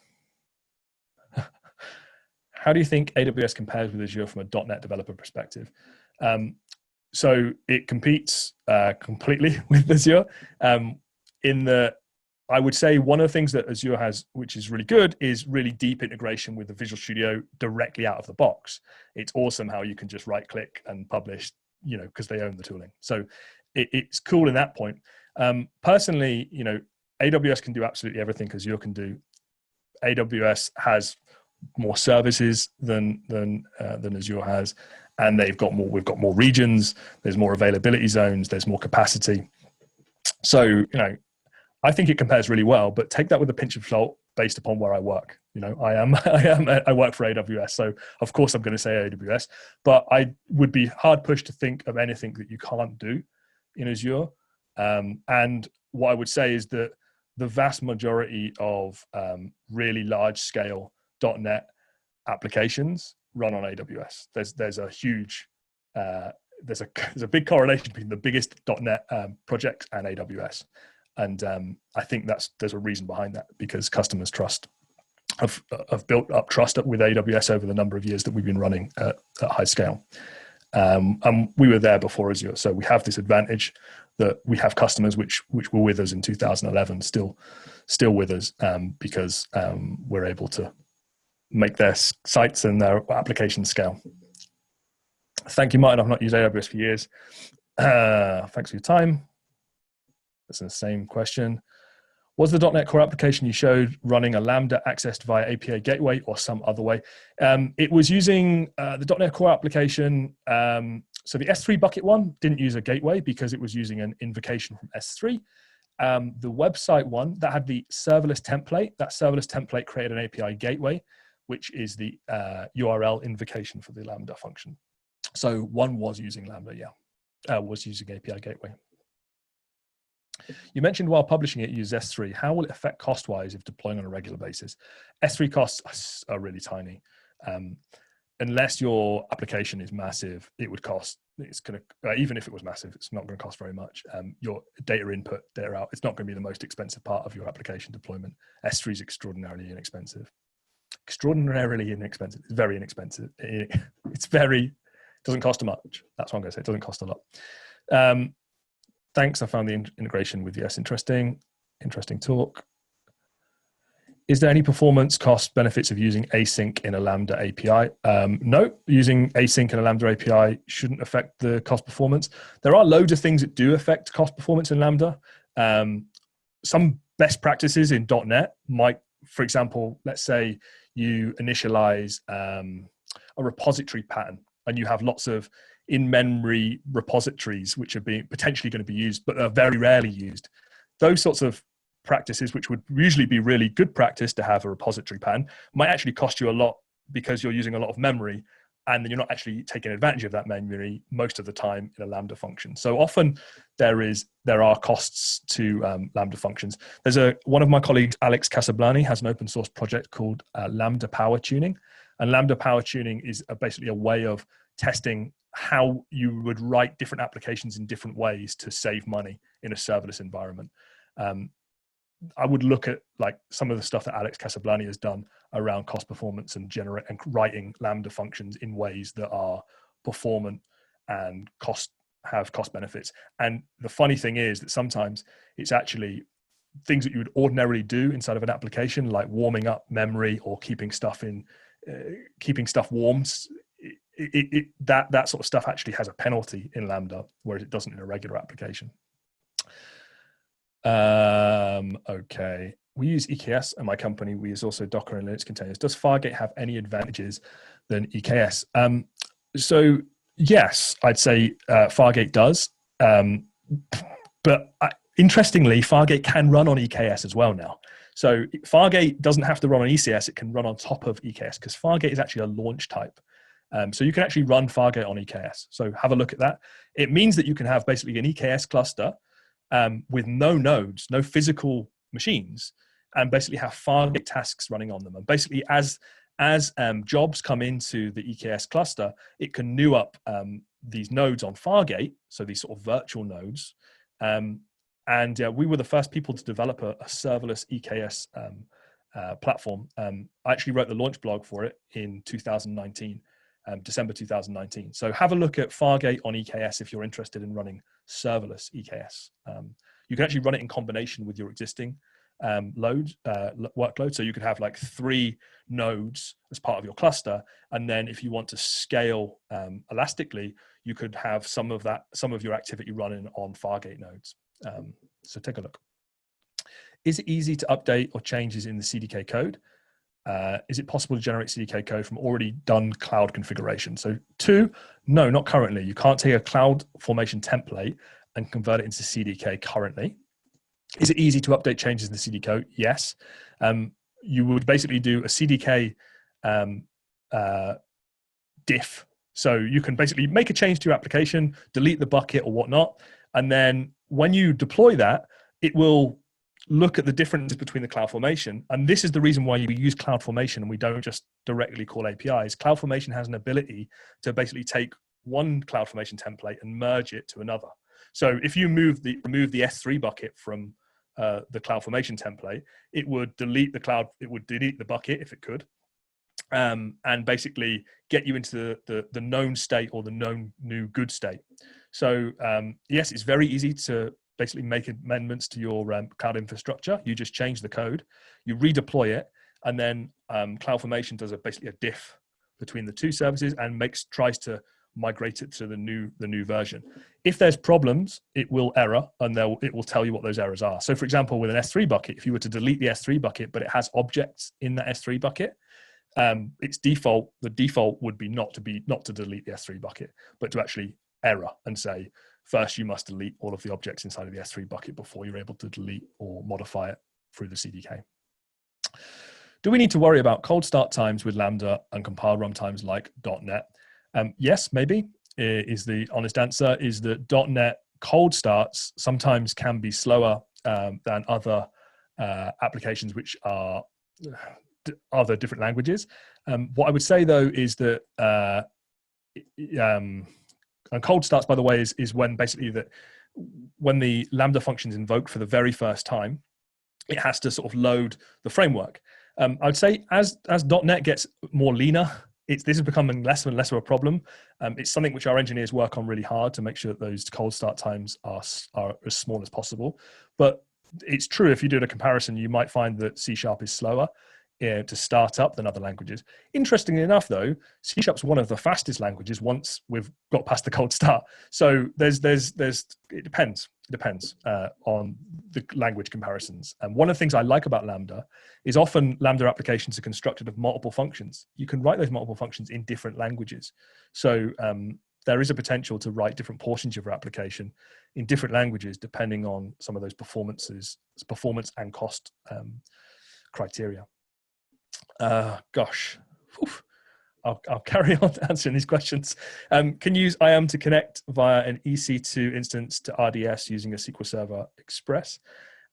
How do you think AWS compares with Azure from a .NET developer perspective? So it competes completely with Azure. In the, I would say one of the things that Azure has, which is really good, is really deep integration with the Visual Studio directly out of the box. It's awesome how you can just right click and publish, because they own the tooling. So it's cool in that point. Personally, AWS can do absolutely everything Azure can do. AWS has more services than Azure has, and we've got more regions. There's more availability zones. There's more capacity. So I think it compares really well, but take that with a pinch of salt based upon where I work. I work for AWS, so of course I'm going to say AWS, but I would be hard pushed to think of anything that you can't do in Azure. And what I would say is that the vast majority of really large scale .NET applications run on AWS. There's a huge there's a big correlation between the biggest .NET projects and AWS, and I think there's a reason behind that, because customers have built up trust with AWS over the number of years that we've been running at high scale. And we were there before Azure, so we have this advantage that we have customers which were with us in 2011 still with us, because we're able to make their sites and their applications scale. Thank you, Martin. I've not used AWS for years. Thanks for your time. That's the same question. Was the .NET Core application you showed running a Lambda accessed via API gateway or some other way? It was using the .NET Core application. So the S3 bucket one didn't use a gateway because it was using an invocation from S3. The website one that had the serverless template, that serverless template created an API gateway, which is the URL invocation for the Lambda function. So one was using Lambda, was using API gateway. You mentioned while publishing it, use S3. How will it affect cost-wise if deploying on a regular basis? S3 costs are really tiny. Unless your application is massive, it would cost, even if it was massive, it's not going to cost very much. Your data input, data out, it's not going to be the most expensive part of your application deployment. S3 is extraordinarily inexpensive. Extraordinarily inexpensive. It's very inexpensive. Doesn't cost much. That's what I'm going to say. It doesn't cost a lot. Thanks. I found the integration with Yes interesting. Interesting talk. Is there any performance cost benefits of using async in a Lambda API? No, using async in a Lambda API shouldn't affect the cost performance. There are loads of things that do affect cost performance in Lambda. Some best practices in .NET might, for example, let's say you initialize a repository pattern and you have lots of in-memory repositories which are potentially going to be used but are very rarely used. Those sorts of practices, which would usually be really good practice to have a repository pattern, might actually cost you a lot because you're using a lot of memory and then you're not actually taking advantage of that memory most of the time in a Lambda function. So often there are costs to Lambda functions. There's one of my colleagues, Alex Casablani, has an open source project called Lambda Power Tuning. And Lambda Power Tuning is basically a way of testing how you would write different applications in different ways to save money in a serverless environment. I would look at some of the stuff that Alex Casablani has done around cost performance and writing Lambda functions in ways that are performant and have cost benefits. And the funny thing is that sometimes it's actually things that you would ordinarily do inside of an application, like warming up memory or keeping stuff warm. That sort of stuff actually has a penalty in Lambda, whereas it doesn't in a regular application. Okay. We use EKS in my company. We use also Docker and Linux containers. Does Fargate have any advantages than EKS? So yes, I'd say Fargate does. But interestingly, Fargate can run on EKS as well now. So Fargate doesn't have to run on ECS. It can run on top of EKS because Fargate is actually a launch type. So you can actually run Fargate on EKS. So have a look at that. It means that you can have basically an EKS cluster with no nodes, no physical machines, and basically have Fargate tasks running on them. And basically as jobs come into the EKS cluster, it can new up these nodes on Fargate, so these sort of virtual nodes. And we were the first people to develop a serverless EKS platform. I actually wrote the launch blog for it in 2019. December 2019. So have a look at Fargate on EKS if you're interested in running serverless EKS. You can actually run it in combination with your existing workload. So you could have like 3 nodes as part of your cluster, and then if you want to scale elastically, you could have some of your activity running on Fargate nodes. So take a look. Is it easy to update or changes in the CDK code? Is it possible to generate CDK code from already done cloud configuration? So 2, no, not currently. You can't take a cloud formation template and convert it into CDK currently. Is it easy to update changes in the CDK? Yes. You would basically do a CDK diff. So you can basically make a change to your application, delete the bucket or whatnot. And then when you deploy that, it will look at the differences between the CloudFormation. And this is the reason why we use CloudFormation and we don't just directly call APIs. CloudFormation has an ability to basically take one CloudFormation template and merge it to another. So if you remove the S3 bucket from the CloudFormation template, it would delete the bucket if it could, and basically get you into the known state or the known new good state. So yes, it's very easy to basically make amendments to your cloud infrastructure. You just change the code, you redeploy it, and then CloudFormation does basically a diff between the 2 services and tries to migrate it to the new version. If there's problems, it will error, and it will tell you what those errors are. So for example, with an S3 bucket, if you were to delete the S3 bucket, but it has objects in that S3 bucket, the default would be not to delete the S3 bucket, but to actually error and say, first you must delete all of the objects inside of the S3 bucket before you're able to delete or modify it through the CDK. Do we need to worry about cold start times with Lambda and compile runtimes like .NET? Yes, maybe, is the honest answer. Is that .NET cold starts sometimes can be slower than other applications which are other different languages. What I would say though is that and cold starts, by the way, is when basically when the Lambda function is invoked for the very first time, it has to sort of load the framework. I would say as .NET gets more leaner, this is becoming less and less of a problem. It's something which our engineers work on really hard to make sure that those cold start times are as small as possible. But it's true, if you do a comparison, you might find that C# is slower to start up than other languages. Interestingly enough, though, C# is one of the fastest languages once we've got past the cold start. So it depends on the language comparisons. And one of the things I like about Lambda is often Lambda applications are constructed of multiple functions. You can write those multiple functions in different languages. So there is a potential to write different portions of your application in different languages depending on some of those performance and cost criteria. Gosh, I'll carry on answering these questions. Can you use IAM to connect via an EC2 instance to RDS using a SQL Server Express?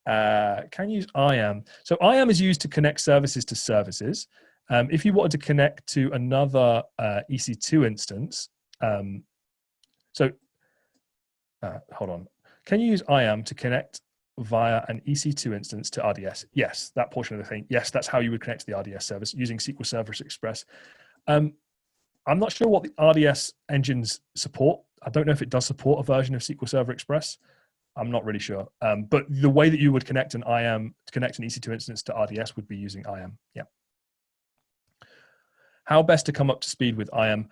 Can you use IAM? So IAM is used to connect services to services. If you wanted to connect to another EC2 instance, hold on. Can you use IAM to connect via an EC2 instance to RDS? Yes, that portion of the thing. Yes, that's how you would connect to the RDS service using SQL Server Express. I'm not sure what the RDS engines support. I don't know if it does support a version of SQL Server Express. I'm not really sure. But the way that you would connect an EC2 instance to RDS would be using IAM. Yeah. How best to come up to speed with IAM?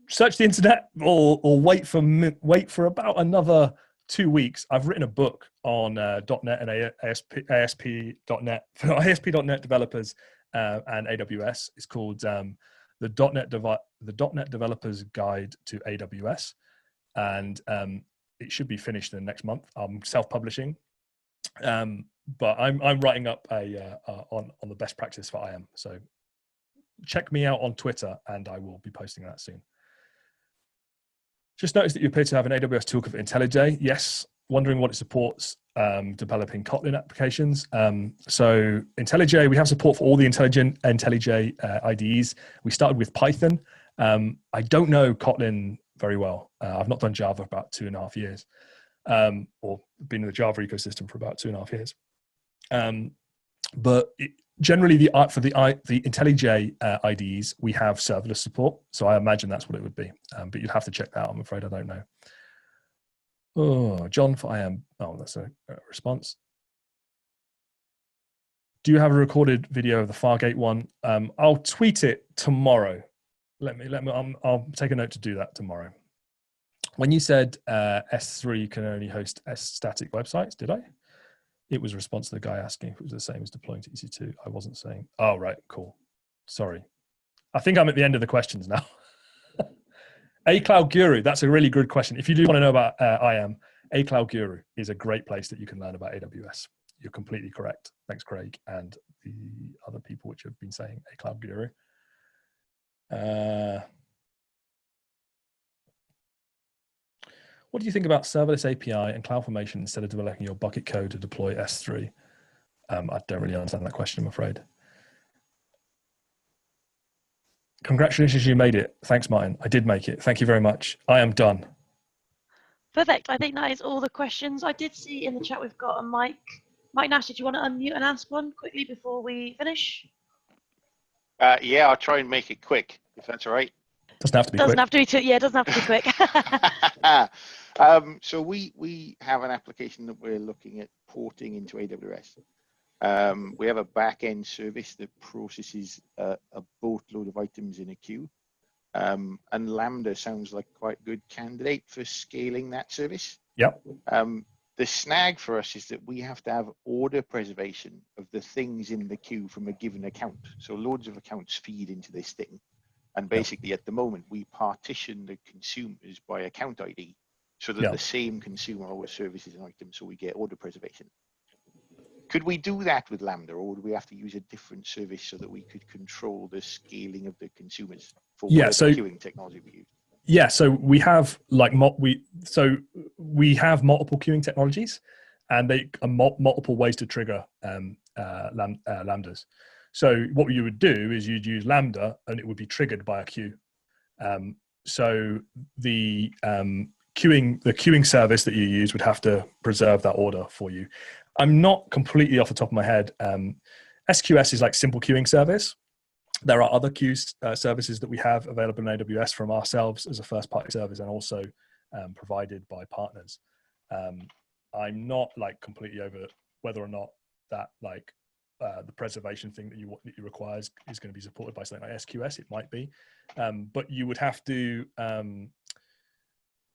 Search the internet or wait for about another 2 weeks. I've written a book on .NET and ASP.NET for ASP.NET developers and AWS. It's called the .NET Developers Guide to AWS, and it should be finished in the next month. I'm self-publishing, but I'm writing up on the best practice for IAM. So check me out on Twitter, and I will be posting that soon. Just noticed that you appear to have an AWS toolkit for IntelliJ. Yes, wondering what it supports developing Kotlin applications. So IntelliJ, we have support for all the IntelliJ IDEs. We started with Python. I don't know Kotlin very well. I've not done Java for about 2.5 years, or been in the Java ecosystem for about 2.5 years. But generally for the IntelliJ IDEs, we have serverless support. So I imagine that's what it would be. But you'd have to check that out. I'm afraid I don't know. Oh, John for IAM. Oh, that's a response. Do you have a recorded video of the Fargate one? I'll tweet it tomorrow. I'll take a note to do that tomorrow. When you said S3 can only host static websites, did I? It was a response to the guy asking if it was the same as deploying to EC2. I wasn't saying. Oh, right, cool. Sorry. I think I'm at the end of the questions now. A Cloud Guru, that's a really good question. If you do want to know about IAM, A Cloud Guru is a great place that you can learn about AWS. You're completely correct. Thanks, Craig, and the other people which have been saying A Cloud Guru. What do you think about serverless API and CloudFormation instead of developing your bucket code to deploy S3? I don't really understand that question, I'm afraid. Congratulations, you made it. Thanks, Martin. I did make it. Thank you very much. I am done. Perfect. I think that is all the questions. I did see in the chat we've got a mic. Mike Nash, did you want to unmute and ask one quickly before we finish? Yeah, I'll try and make it quick, if that's all right. Doesn't have to be doesn't quick. Have to be yeah, it doesn't have to be quick. So we have an application that we're looking at porting into AWS. We have a back-end service that processes a boatload of items in a queue. And Lambda sounds like quite a good candidate for scaling that service. Yep. The snag for us is that we have to have order preservation of the things in the queue from a given account. So loads of accounts feed into this thing. And basically at the moment, we partition the consumers by account ID so that the same consumer always services an item, so we get order preservation. Could we do that with Lambda, or would we have to use a different service so that we could control the scaling of the consumers for whatever queuing technology we use? Yeah, so we have we have multiple queuing technologies, and they are multiple ways to trigger lambdas. So what you would do is you'd use Lambda, and it would be triggered by a queue. So the queuing service that you use would have to preserve that order for you. I'm not completely off the top of my head. SQS is like simple queuing service. There are other queue services that we have available in AWS from ourselves as a first-party service, and also provided by partners. I'm not like completely over whether or not that like the preservation thing that you require is going to be supported by something like SQS. It might be, but you would have to.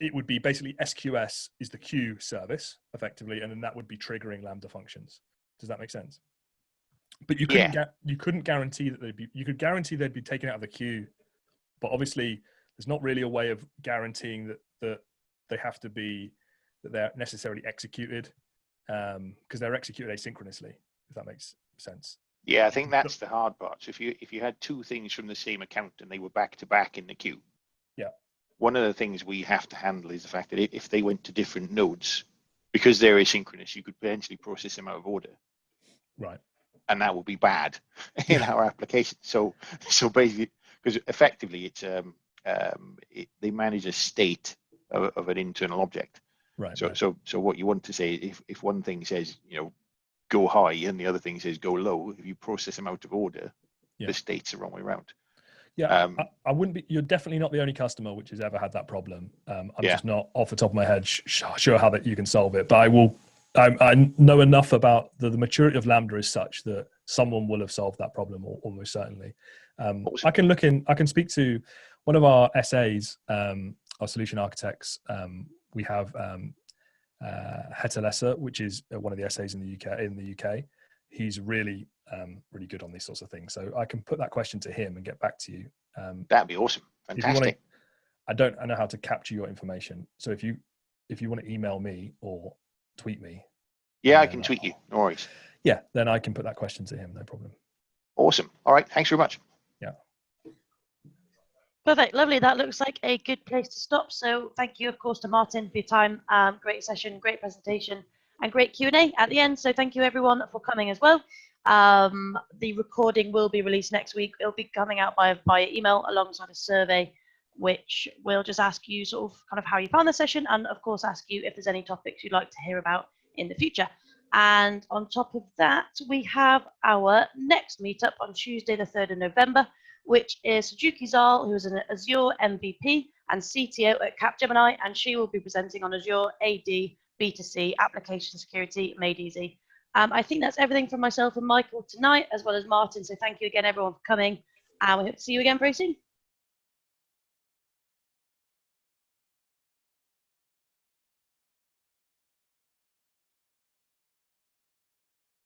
It would be basically SQS is the queue service effectively, and then that would be triggering Lambda functions. Does that make sense? But you couldn't you couldn't guarantee that you could guarantee they'd be taken out of the queue, but obviously there's not really a way of guaranteeing that they have to be, that they're necessarily executed, because they're executed asynchronously, if that makes sense. Yeah, I think that's the hard part. So if you had two things from the same account and they were back to back in the queue, one of the things we have to handle is the fact that if they went to different nodes, because they're asynchronous, you could potentially process them out of order. Right. And that will be bad in our application. So basically, because effectively it's they manage a state of an internal object. Right. So what you want to say, if one thing says go high and the other thing says go low, if you process them out of order, the state's the wrong way around. Yeah, I wouldn't be. You're definitely not the only customer which has ever had that problem. I'm just not off the top of my head sure how that you can solve it. But I will. I know enough about the maturity of Lambda is such that someone will have solved that problem almost certainly. I can look in. I can speak to one of our SAs, our solution architects. We have Hetalessa, which is one of the SAs in the UK. He's really good on these sorts of things. So I can put that question to him and get back to you. That'd be awesome. Fantastic. I don't know how to capture your information. So if you want to email me or tweet me. Yeah, I can tweet you. No worries. Yeah, then I can put that question to him. No problem. Awesome. All right. Thanks very much. Yeah. Perfect. Lovely. That looks like a good place to stop. So thank you, of course, to Martin for your time. Great session, great presentation, and great Q&A at the end. So thank you, everyone, for coming as well. The recording will be released next week. It'll be coming out via email alongside a survey, which will just ask you sort of kind of how you found the session, and of course ask you if there's any topics you'd like to hear about in the future. And on top of that, we have our next meetup on Tuesday, the 3rd of November, which is Suzuki Zal, who is an Azure MVP and CTO at Capgemini, and she will be presenting on Azure AD B2C application security made easy. I think that's everything from myself and Michael tonight, as well as Martin. So thank you again, everyone, for coming. And we hope to see you again very soon.